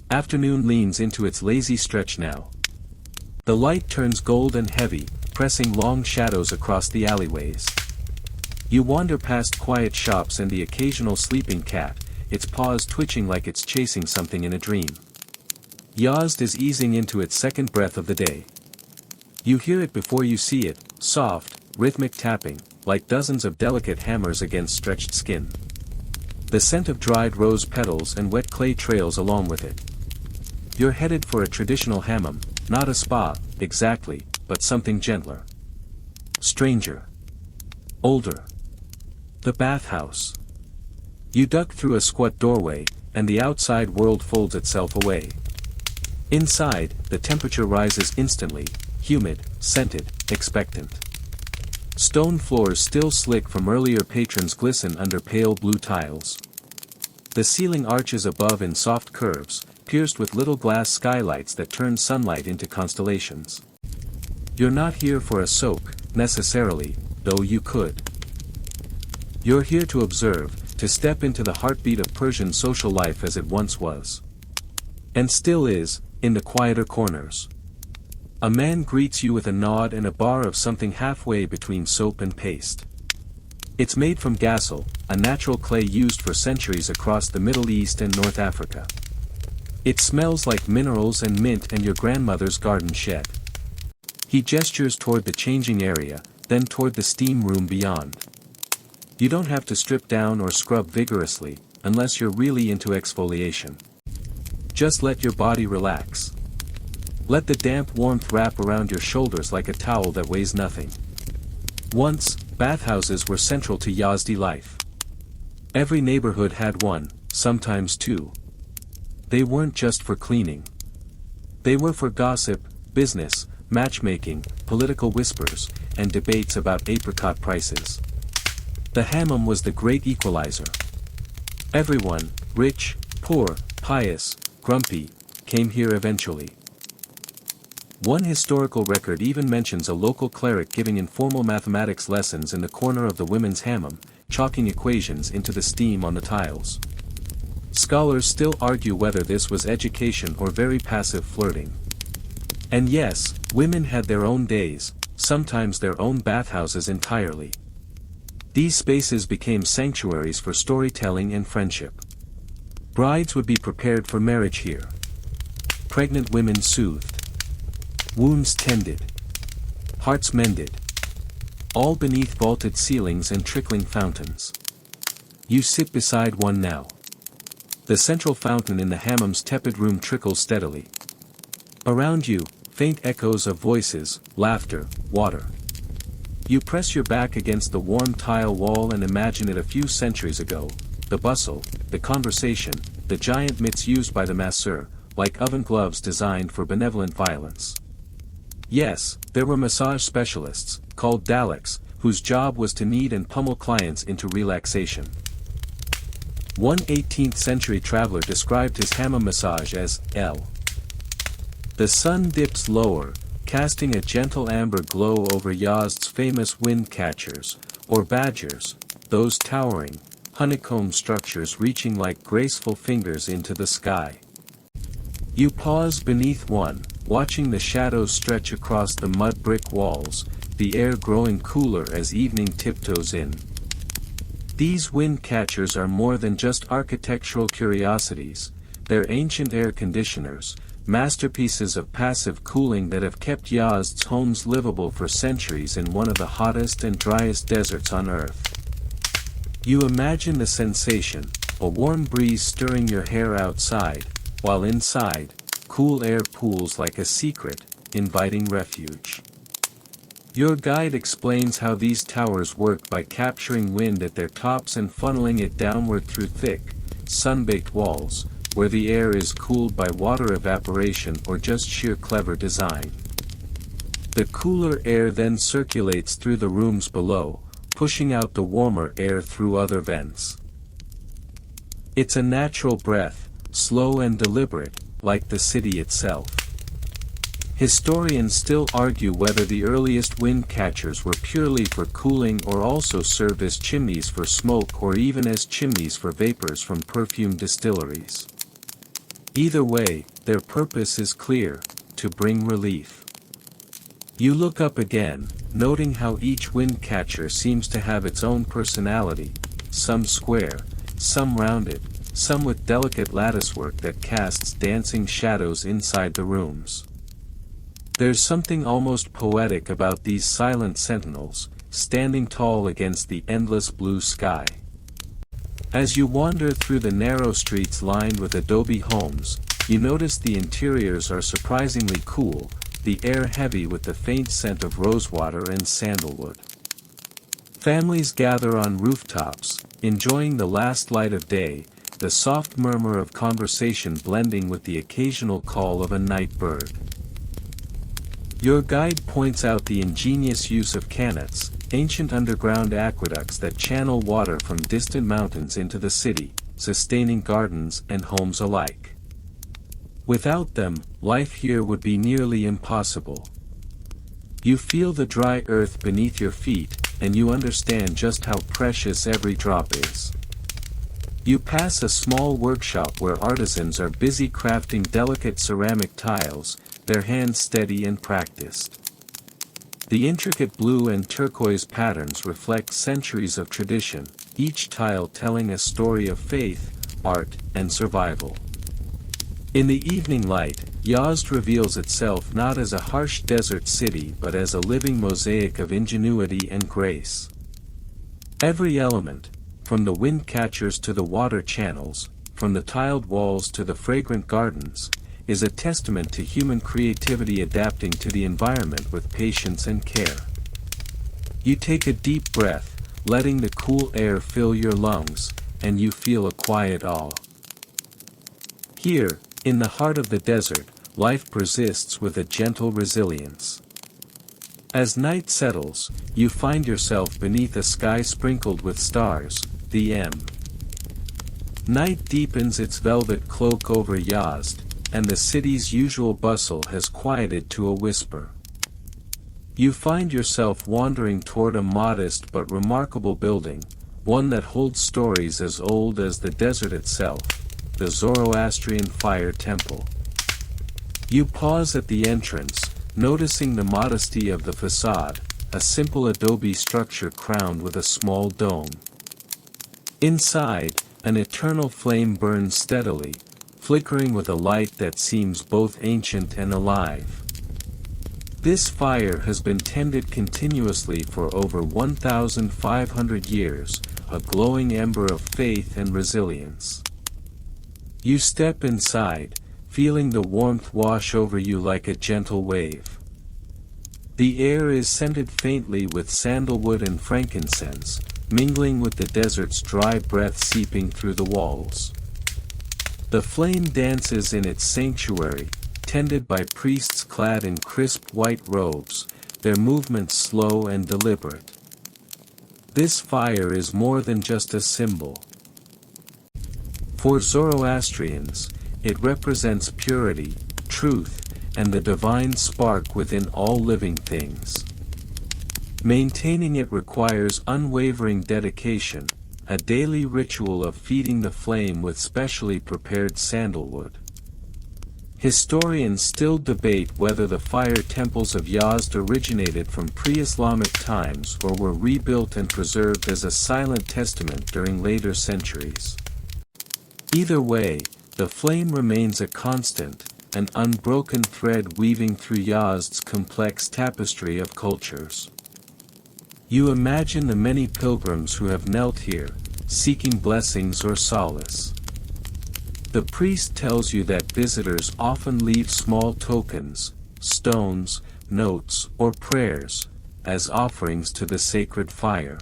Speaker 2: Afternoon leans into its lazy stretch now. The light turns gold and heavy, pressing long shadows across the alleyways. You wander past quiet shops and the occasional sleeping cat, its paws twitching like it's chasing something in a dream. Yazd is easing into its second breath of the day. You hear it before you see it, soft, rhythmic tapping, like dozens of delicate hammers against stretched skin. The scent of dried rose petals and wet clay trails along with it. You're headed for a traditional hammam, not a spa, exactly, but something gentler. Stranger. Older. The bathhouse. You duck through a squat doorway, and the outside world folds itself away. Inside, the temperature rises instantly, humid, scented, expectant. Stone floors still slick from earlier patrons glisten under pale blue tiles. The ceiling arches above in soft curves, pierced with little glass skylights that turn sunlight into constellations. You're not here for a soak, necessarily, though you could. You're here to observe, to step into the heartbeat of Persian social life as it once was. And still is, in the quieter corners. A man greets you with a nod and a bar of something halfway between soap and paste. It's made from gassel, a natural clay used for centuries across the Middle East and North Africa. It smells like minerals and mint and your grandmother's garden shed. He gestures toward the changing area, then toward the steam room beyond. You don't have to strip down or scrub vigorously, unless you're really into exfoliation. Just let your body relax. Let the damp warmth wrap around your shoulders like a towel that weighs nothing. Once, bathhouses were central to Yazdi life. Every neighborhood had one, sometimes two. They weren't just for cleaning. They were for gossip, business, matchmaking, political whispers, and debates about apricot prices. The hammam was the great equalizer. Everyone, rich, poor, pious, grumpy, came here eventually. One historical record even mentions a local cleric giving informal mathematics lessons in the corner of the women's hammam, chalking equations into the steam on the tiles. Scholars still argue whether this was education or very passive flirting. And yes, women had their own days, sometimes their own bathhouses entirely. These spaces became sanctuaries for storytelling and friendship. Brides would be prepared for marriage here. Pregnant women soothed. Wounds tended. Hearts mended. All beneath vaulted ceilings and trickling fountains. You sit beside one now. The central fountain in the hammam's tepid room trickles steadily. Around you, faint echoes of voices, laughter, water. You press your back against the warm tile wall and imagine it a few centuries ago, the bustle, the conversation, the giant mitts used by the masseur, like oven gloves designed for benevolent violence. Yes, there were massage specialists, called Daleks, whose job was to knead and pummel clients into relaxation. One 18th century traveler described his hammam massage as L. The sun dips lower, casting a gentle amber glow over Yazd's famous Windcatchers, or badgers, those towering, honeycomb structures reaching like graceful fingers into the sky. You pause beneath one, watching the shadows stretch across the mud brick walls, the air growing cooler as evening tiptoes in. These Windcatchers are more than just architectural curiosities, they're ancient air conditioners, masterpieces of passive cooling that have kept Yazd's homes livable for centuries in one of the hottest and driest deserts on Earth. You imagine the sensation, a warm breeze stirring your hair outside, while inside, cool air pools like a secret, inviting refuge. Your guide explains how these towers work by capturing wind at their tops and funneling it downward through thick, sun-baked walls, where the air is cooled by water evaporation or just sheer clever design. The cooler air then circulates through the rooms below, pushing out the warmer air through other vents. It's a natural breath, slow and deliberate, like the city itself. Historians still argue whether the earliest Windcatchers were purely for cooling or also served as chimneys for smoke or even as chimneys for vapors from perfumed distilleries. Either way, their purpose is clear, to bring relief. You look up again, noting how each Windcatcher seems to have its own personality, some square, some rounded, some with delicate latticework that casts dancing shadows inside the rooms. There's something almost poetic about these silent sentinels, standing tall against the endless blue sky. As you wander through the narrow streets lined with adobe homes, you notice the interiors are surprisingly cool, the air heavy with the faint scent of rosewater and sandalwood. Families gather on rooftops, enjoying the last light of day, the soft murmur of conversation blending with the occasional call of a night bird. Your guide points out the ingenious use of canets, ancient underground aqueducts that channel water from distant mountains into the city, sustaining gardens and homes alike. Without them, life here would be nearly impossible. You feel the dry earth beneath your feet, and you understand just how precious every drop is. You pass a small workshop where artisans are busy crafting delicate ceramic tiles, their hands steady and practiced. The intricate blue and turquoise patterns reflect centuries of tradition, each tile telling a story of faith, art, and survival. In the evening light, Yazd reveals itself not as a harsh desert city but as a living mosaic of ingenuity and grace. Every element, from the Windcatchers to the water channels, from the tiled walls to the fragrant gardens, is a testament to human creativity adapting to the environment with patience and care. You take a deep breath, letting the cool air fill your lungs, and you feel a quiet awe. Here, in the heart of the desert, life persists with a gentle resilience. As night settles, you find yourself beneath a sky sprinkled with stars, the M. Night deepens its velvet cloak over Yazd, and the city's usual bustle has quieted to a whisper. You find yourself wandering toward a modest but remarkable building, one that holds stories as old as the desert itself, the Zoroastrian Fire Temple. You pause at the entrance, noticing the modesty of the facade, a simple adobe structure crowned with a small dome. Inside, an eternal flame burns steadily, flickering with a light that seems both ancient and alive. This fire has been tended continuously for over 1,500 years, a glowing ember of faith and resilience. You step inside, feeling the warmth wash over you like a gentle wave. The air is scented faintly with sandalwood and frankincense, mingling with the desert's dry breath seeping through the walls. The flame dances in its sanctuary, tended by priests clad in crisp white robes, their movements slow and deliberate. This fire is more than just a symbol. For Zoroastrians, it represents purity, truth, and the divine spark within all living things. Maintaining it requires unwavering dedication, a daily ritual of feeding the flame with specially prepared sandalwood. Historians still debate whether the fire temples of Yazd originated from pre-Islamic times or were rebuilt and preserved as a silent testament during later centuries. Either way, the flame remains a constant, an unbroken thread weaving through Yazd's complex tapestry of cultures. You imagine the many pilgrims who have knelt here, seeking blessings or solace. The priest tells you that visitors often leave small tokens, stones, notes, or prayers, as offerings to the sacred fire.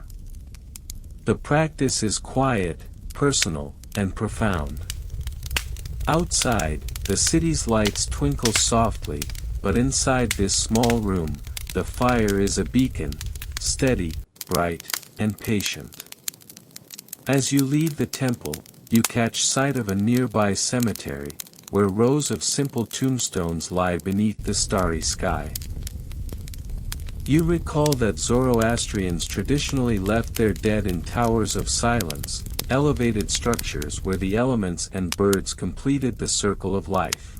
Speaker 2: The practice is quiet, personal, and profound. Outside, the city's lights twinkle softly, but inside this small room, the fire is a beacon, steady, bright, and patient. As you leave the temple, you catch sight of a nearby cemetery, where rows of simple tombstones lie beneath the starry sky. You recall that Zoroastrians traditionally left their dead in towers of silence, elevated structures where the elements and birds completed the circle of life.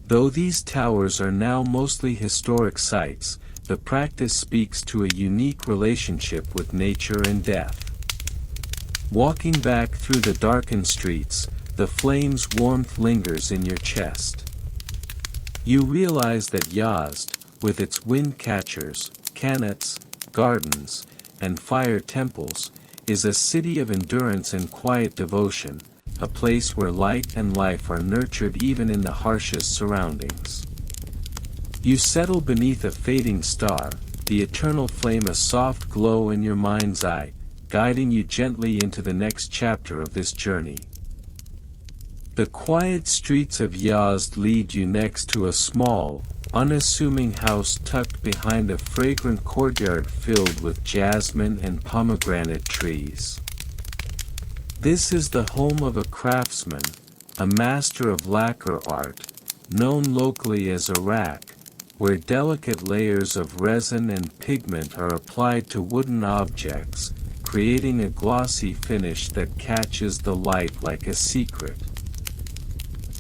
Speaker 2: Though these towers are now mostly historic sites, the practice speaks to a unique relationship with nature and death. Walking back through the darkened streets, the flame's warmth lingers in your chest. You realize that Yazd, with its windcatchers, canets, gardens, and fire temples, is a city of endurance and quiet devotion, a place where light and life are nurtured even in the harshest surroundings. You settle beneath a fading star, the eternal flame a soft glow in your mind's eye, guiding you gently into the next chapter of this journey. The quiet streets of Yazd lead you next to a small, unassuming house tucked behind a fragrant courtyard filled with jasmine and pomegranate trees. This is the home of a craftsman, a master of lacquer art, known locally as a rack, where delicate layers of resin and pigment are applied to wooden objects, creating a glossy finish that catches the light like a secret.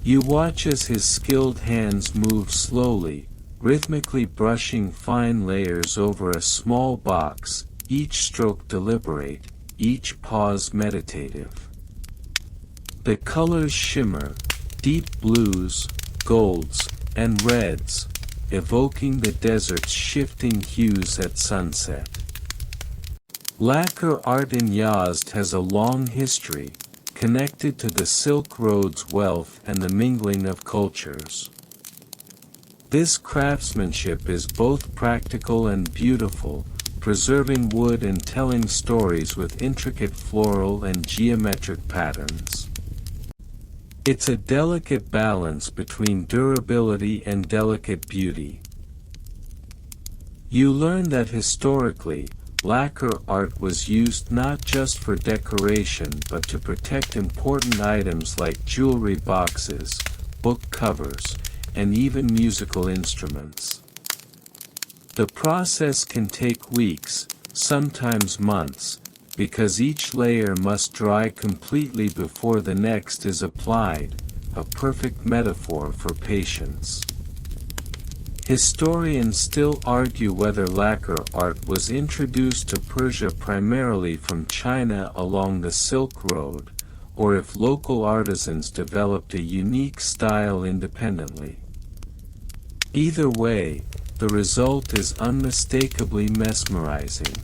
Speaker 2: You watch as his skilled hands move slowly, rhythmically brushing fine layers over a small box, each stroke deliberate, each pause meditative. The colors shimmer, deep blues, golds, and reds, evoking the desert's shifting hues at sunset. Lacquer art in Yazd has a long history, connected to the Silk Road's wealth and the mingling of cultures. This craftsmanship is both practical and beautiful, preserving wood and telling stories with intricate floral and geometric patterns. It's a delicate balance between durability and delicate beauty. You learn that historically, lacquer art was used not just for decoration but to protect important items like jewelry boxes, book covers, and even musical instruments. The process can take weeks, sometimes months, because each layer must dry completely before the next is applied, a perfect metaphor for patience. Historians still argue whether lacquer art was introduced to Persia primarily from China along the Silk Road, or if local artisans developed a unique style independently. Either way, the result is unmistakably mesmerizing.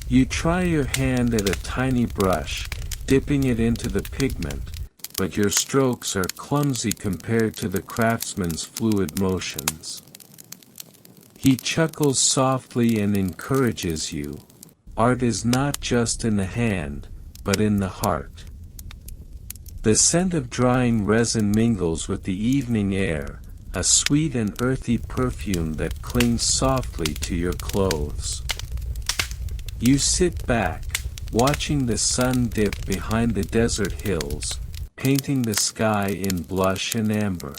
Speaker 2: You try your hand at a tiny brush, dipping it into the pigment, but your strokes are clumsy compared to the craftsman's fluid motions. He chuckles softly and encourages you. Art is not just in the hand, but in the heart. The scent of drying resin mingles with the evening air, a sweet and earthy perfume that clings softly to your clothes. You sit back, watching the sun dip behind the desert hills, painting the sky in blush and amber.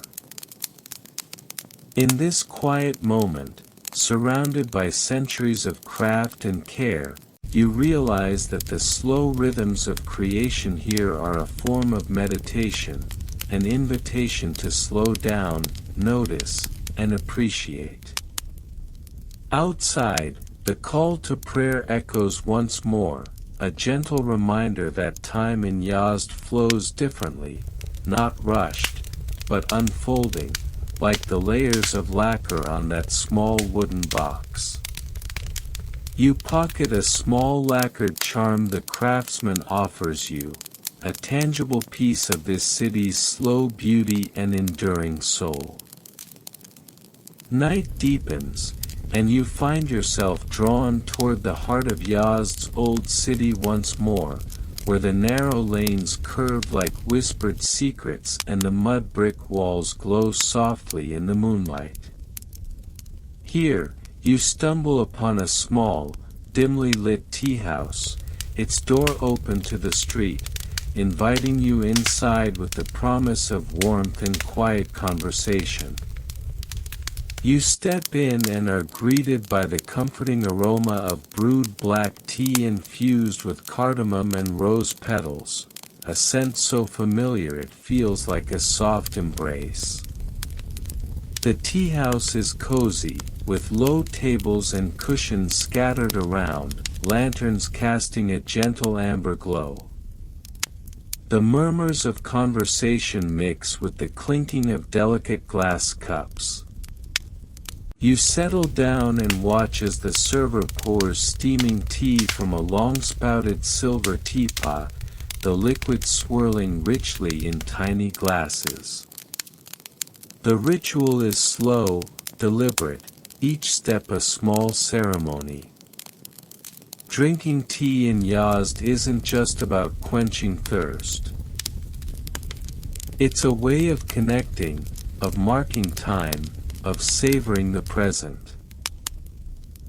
Speaker 2: In this quiet moment, surrounded by centuries of craft and care, you realize that the slow rhythms of creation here are a form of meditation, an invitation to slow down, notice, and appreciate. Outside, the call to prayer echoes once more, a gentle reminder that time in Yazd flows differently, not rushed, but unfolding, like the layers of lacquer on that small wooden box. You pocket a small lacquered charm the craftsman offers you, a tangible piece of this city's slow beauty and enduring soul. Night deepens, and you find yourself drawn toward the heart of Yazd's old city once more, where the narrow lanes curve like whispered secrets and the mud brick walls glow softly in the moonlight. Here, you stumble upon a small, dimly lit tea house, its door open to the street, inviting you inside with the promise of warmth and quiet conversation. You step in and are greeted by the comforting aroma of brewed black tea infused with cardamom and rose petals, a scent so familiar it feels like a soft embrace. The tea house is cozy, with low tables and cushions scattered around, lanterns casting a gentle amber glow. The murmurs of conversation mix with the clinking of delicate glass cups. You settle down and watch as the server pours steaming tea from a long-spouted silver teapot, the liquid swirling richly in tiny glasses. The ritual is slow, deliberate, each step a small ceremony. Drinking tea in Yazd isn't just about quenching thirst. It's a way of connecting, of marking time, of savoring the present.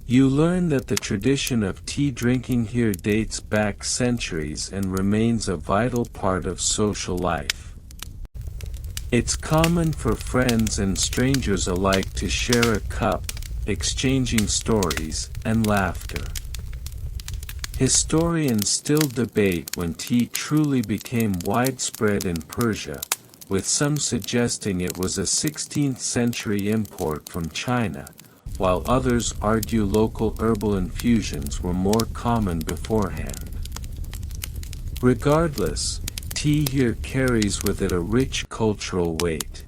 Speaker 2: You learn that the tradition of tea drinking here dates back centuries and remains a vital part of social life. It's common for friends and strangers alike to share a cup, exchanging stories and laughter. Historians still debate when tea truly became widespread in Persia, with some suggesting it was a 16th century import from China, while others argue local herbal infusions were more common beforehand. Regardless, tea here carries with it a rich cultural weight.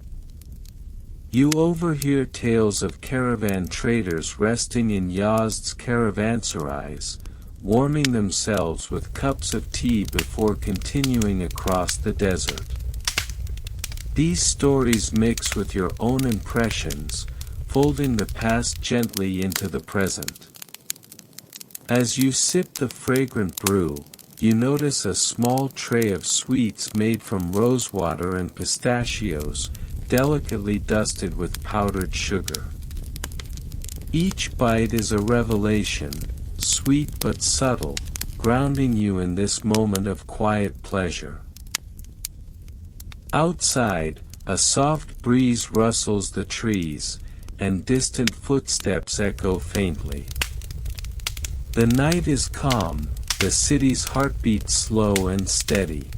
Speaker 2: You overhear tales of caravan traders resting in Yazd's caravanserais, warming themselves with cups of tea before continuing across the desert. These stories mix with your own impressions, folding the past gently into the present. As you sip the fragrant brew, you notice a small tray of sweets made from rosewater and pistachios, delicately dusted with powdered sugar. Each bite is a revelation, sweet but subtle, grounding you in this moment of quiet pleasure. Outside, a soft breeze rustles the trees, and distant footsteps echo faintly. The night is calm, the city's heartbeat slow and steady.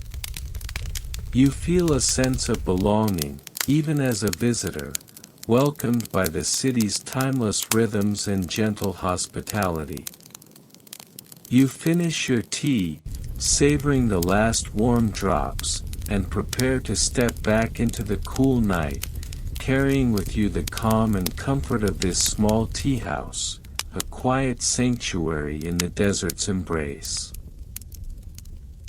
Speaker 2: You feel a sense of belonging, even as a visitor, welcomed by the city's timeless rhythms and gentle hospitality. You finish your tea, savoring the last warm drops, and prepare to step back into the cool night, carrying with you the calm and comfort of this small tea house, a quiet sanctuary in the desert's embrace.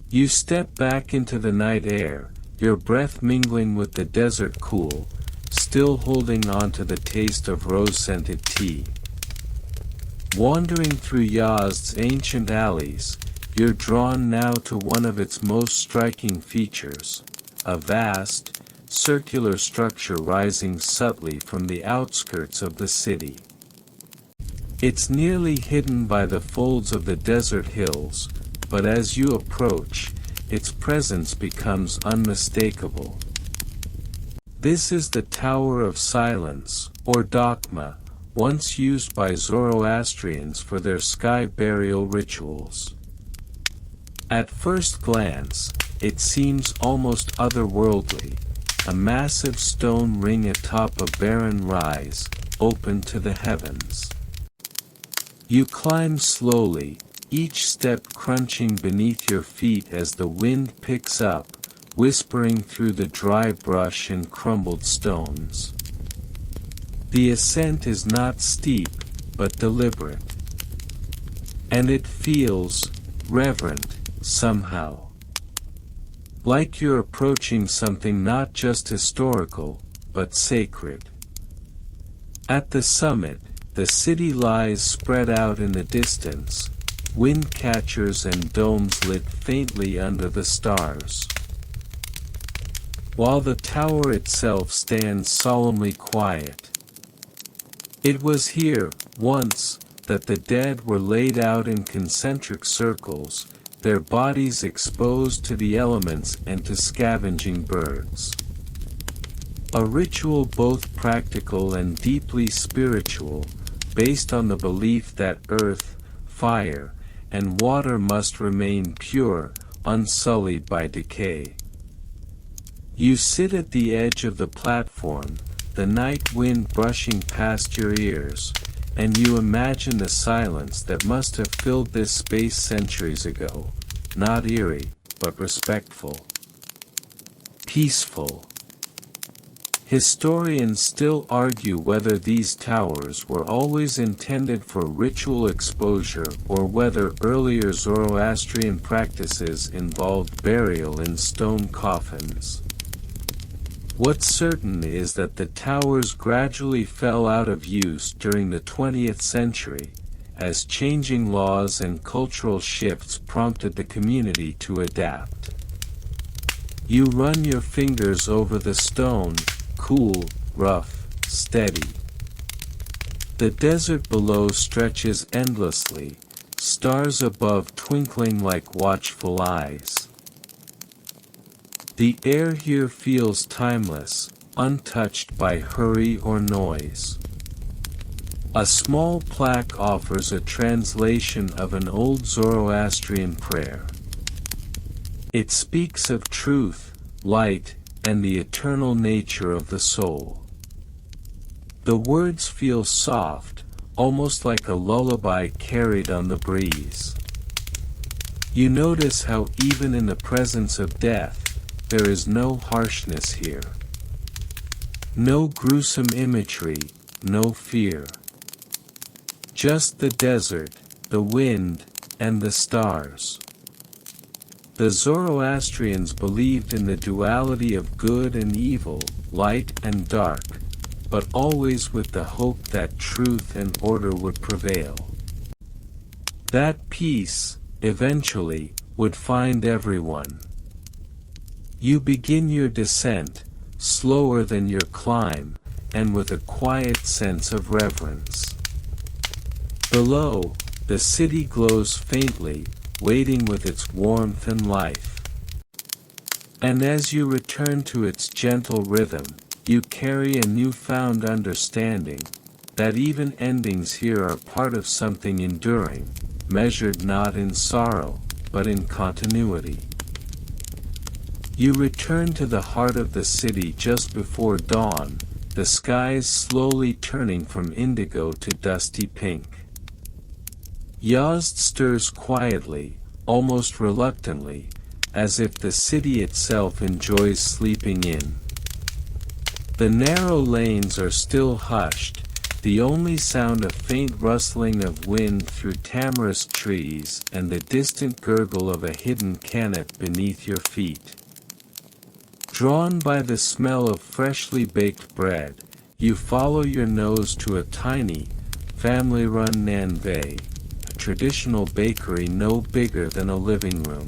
Speaker 2: You step back into the night air, your breath mingling with the desert cool, still holding on to the taste of rose-scented tea. Wandering through Yazd's ancient alleys, you're drawn now to one of its most striking features, a vast, circular structure rising subtly from the outskirts of the city. It's nearly hidden by the folds of the desert hills, but as you approach, its presence becomes unmistakable. This is the Tower of Silence, or Dogma, once used by Zoroastrians for their sky burial rituals. At first glance, it seems almost otherworldly, a massive stone ring atop a barren rise, open to the heavens. You climb slowly, each step crunching beneath your feet as the wind picks up, whispering through the dry brush and crumbled stones. The ascent is not steep, but deliberate. And it feels reverent, somehow. Like you're approaching something not just historical, but sacred. At the summit, the city lies spread out in the distance, windcatchers and domes lit faintly under the stars. While the tower itself stands solemnly quiet. It was here, once, that the dead were laid out in concentric circles, their bodies exposed to the elements and to scavenging birds. A ritual both practical and deeply spiritual, based on the belief that earth, fire, and water must remain pure, unsullied by decay. You sit at the edge of the platform, the night wind brushing past your ears, and you imagine the silence that must have filled this space centuries ago, not eerie, but respectful. Peaceful. Historians still argue whether these towers were always intended for ritual exposure or whether earlier Zoroastrian practices involved burial in stone coffins. What's certain is that the towers gradually fell out of use during the 20th century, as changing laws and cultural shifts prompted the community to adapt. You run your fingers over the stone, cool, rough, steady. The desert below stretches endlessly, stars above twinkling like watchful eyes. The air here feels timeless, untouched by hurry or noise. A small plaque offers a translation of an old Zoroastrian prayer. It speaks of truth, light, and the eternal nature of the soul. The words feel soft, almost like a lullaby carried on the breeze. You notice how even in the presence of death, there is no harshness here. No gruesome imagery, no fear. Just the desert, the wind, and the stars. The Zoroastrians believed in the duality of good and evil, light and dark, but always with the hope that truth and order would prevail. That peace, eventually, would find everyone. You begin your descent, slower than your climb, and with a quiet sense of reverence. Below, the city glows faintly, waiting with its warmth and life. And as you return to its gentle rhythm, you carry a newfound understanding, that even endings here are part of something enduring, measured not in sorrow, but in continuity. You return to the heart of the city just before dawn, the skies slowly turning from indigo to dusty pink. Yazd stirs quietly, almost reluctantly, as if the city itself enjoys sleeping in. The narrow lanes are still hushed, the only sound a faint rustling of wind through tamarisk trees and the distant gurgle of a hidden canet beneath your feet. Drawn by the smell of freshly baked bread, you follow your nose to a tiny, family-run Nanvay, a traditional bakery no bigger than a living room.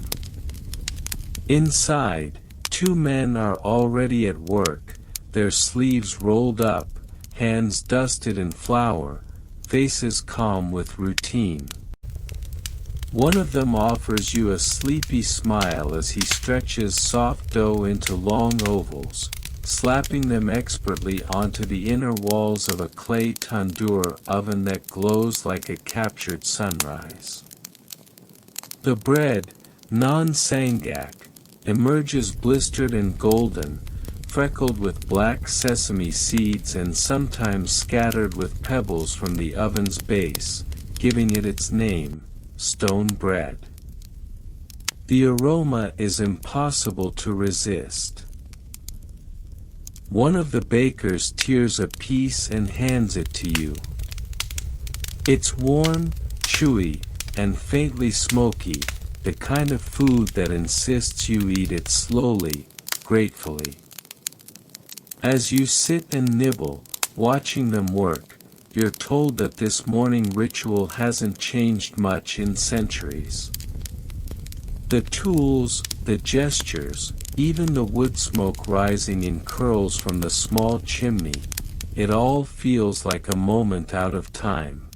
Speaker 2: Inside, two men are already at work, their sleeves rolled up, hands dusted in flour, faces calm with routine. One of them offers you a sleepy smile as he stretches soft dough into long ovals, slapping them expertly onto the inner walls of a clay tandoor oven that glows like a captured sunrise. The bread, non-sangak, emerges blistered and golden, freckled with black sesame seeds and sometimes scattered with pebbles from the oven's base, giving it its name, stone bread. The aroma is impossible to resist. One of the bakers tears a piece and hands it to you. It's warm, chewy, and faintly smoky, the kind of food that insists you eat it slowly, gratefully. As you sit and nibble, watching them work, you're told that this morning ritual hasn't changed much in centuries. The tools, the gestures, even the wood smoke rising in curls from the small chimney, it all feels like a moment out of time.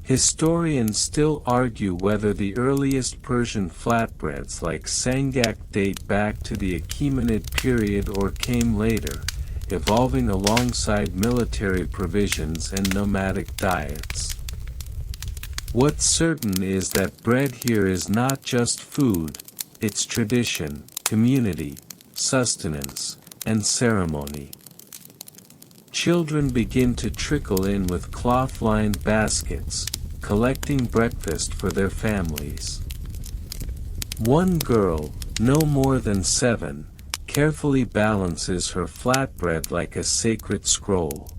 Speaker 2: Historians still argue whether the earliest Persian flatbreads like sangak date back to the Achaemenid period or came later, evolving alongside military provisions and nomadic diets. What's certain is that bread here is not just food, it's tradition, community, sustenance, and ceremony. Children begin to trickle in with cloth-lined baskets, collecting breakfast for their families. One girl, no more than 7, carefully balances her flatbread like a sacred scroll.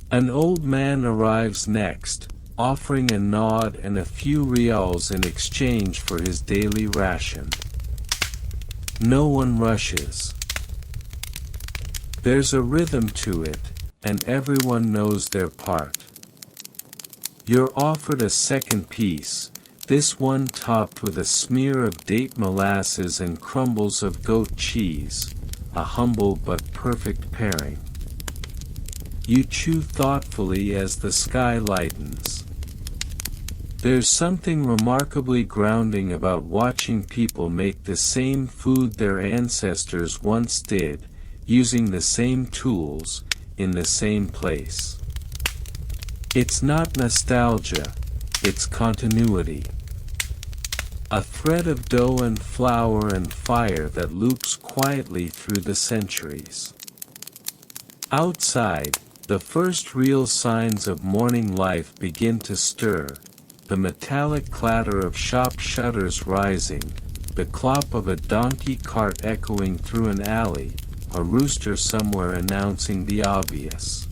Speaker 2: An old man arrives next, offering a nod and a few rials in exchange for his daily ration. No one rushes. There's a rhythm to it, and everyone knows their part. You're offered a second piece, this one topped with a smear of date molasses and crumbles of goat cheese, a humble but perfect pairing. You chew thoughtfully as the sky lightens. There's something remarkably grounding about watching people make the same food their ancestors once did, using the same tools, in the same place. It's not nostalgia, it's continuity. A thread of dough and flour and fire that loops quietly through the centuries. Outside, the first real signs of morning life begin to stir, the metallic clatter of shop shutters rising, the clop of a donkey cart echoing through an alley, a rooster somewhere announcing the obvious.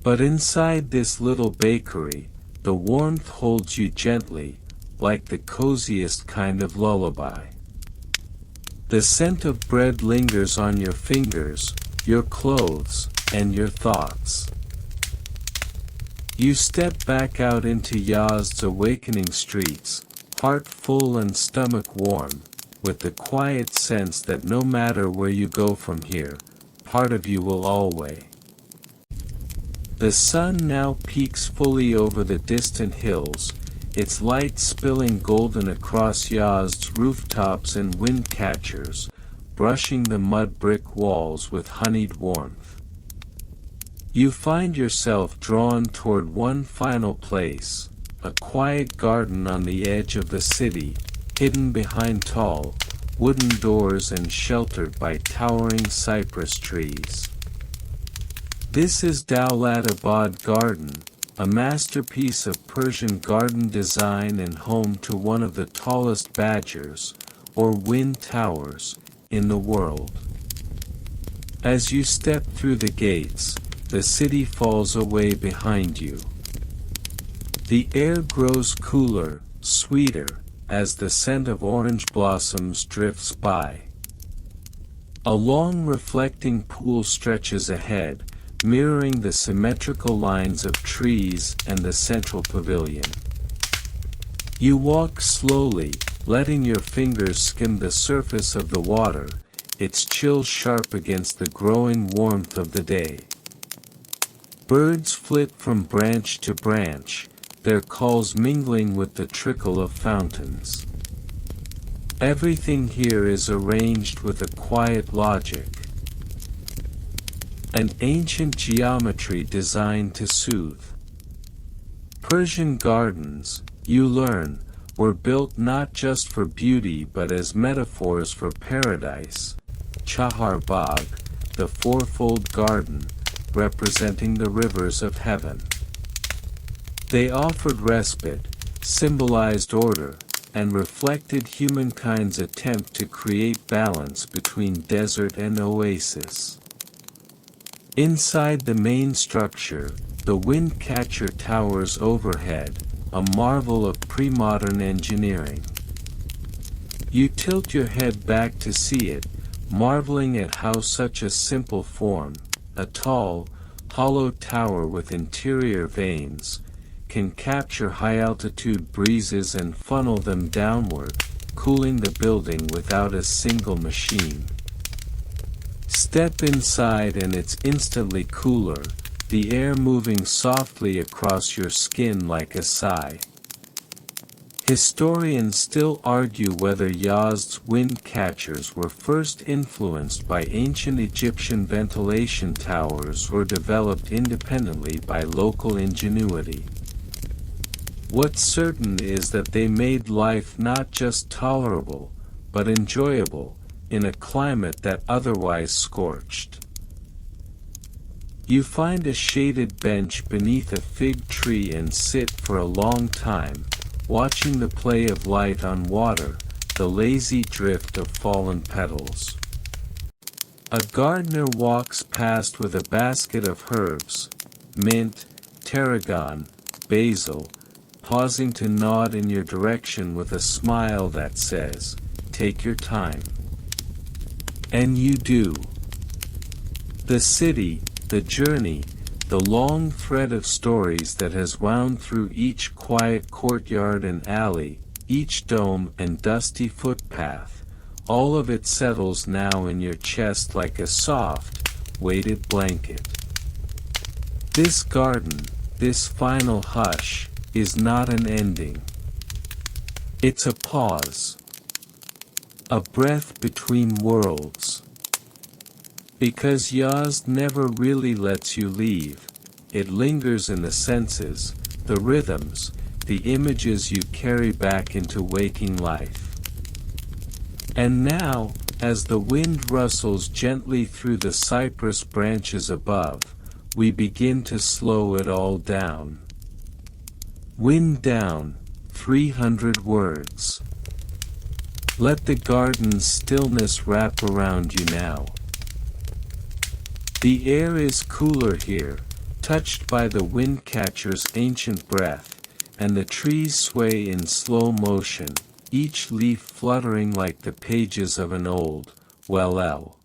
Speaker 2: But inside this little bakery, the warmth holds you gently, like the coziest kind of lullaby. The scent of bread lingers on your fingers, your clothes, and your thoughts. You step back out into Yazd's awakening streets, heart full and stomach warm, with the quiet sense that no matter where you go from here, part of you will always. The sun now peaks fully over the distant hills, its light spilling golden across Yazd's rooftops and windcatchers, brushing the mud brick walls with honeyed warmth. You find yourself drawn toward one final place, a quiet garden on the edge of the city, hidden behind tall, wooden doors and sheltered by towering cypress trees. This is Dawlatabad Garden, a masterpiece of Persian garden design and home to one of the tallest badgers, or wind towers, in the world. As you step through the gates, the city falls away behind you. The air grows cooler, sweeter, as the scent of orange blossoms drifts by. A long reflecting pool stretches ahead, mirroring the symmetrical lines of trees and the central pavilion. You walk slowly, letting your fingers skim the surface of the water, its chill sharp against the growing warmth of the day. Birds flit from branch to branch, their calls mingling with the trickle of fountains. Everything here is arranged with a quiet logic. An ancient geometry designed to soothe. Persian gardens, you learn, were built not just for beauty but as metaphors for paradise. Chahar Bagh, the fourfold garden, representing the rivers of heaven. They offered respite, symbolized order, and reflected humankind's attempt to create balance between desert and oasis. Inside the main structure, the Windcatcher towers overhead, a marvel of pre-modern engineering. You tilt your head back to see it, marveling at how such a simple form, a tall, hollow tower with interior vanes, can capture high-altitude breezes and funnel them downward, cooling the building without a single machine. Step inside and it's instantly cooler, the air moving softly across your skin like a sigh. Historians still argue whether Yazd's Windcatchers were first influenced by ancient Egyptian ventilation towers or developed independently by local ingenuity. What's certain is that they made life not just tolerable, but enjoyable, in a climate that otherwise scorched. You find a shaded bench beneath a fig tree and sit for a long time, watching the play of light on water, the lazy drift of fallen petals. A gardener walks past with a basket of herbs, mint, tarragon, basil, pausing to nod in your direction with a smile that says, "Take your time." And you do. The city, the journey, the long thread of stories that has wound through each quiet courtyard and alley, each dome and dusty footpath, all of it settles now in your chest like a soft, weighted blanket. This garden, this final hush, is not an ending. It's a pause. A breath between worlds. Because Yazd never really lets you leave, it lingers in the senses, the rhythms, the images you carry back into waking life. And now, as the wind rustles gently through the cypress branches above, we begin to slow it all down. Wind down, 300 words. Let the garden's stillness wrap around you now. The air is cooler here, touched by the windcatcher's ancient breath, and the trees sway in slow motion, each leaf fluttering like the pages of an old, well,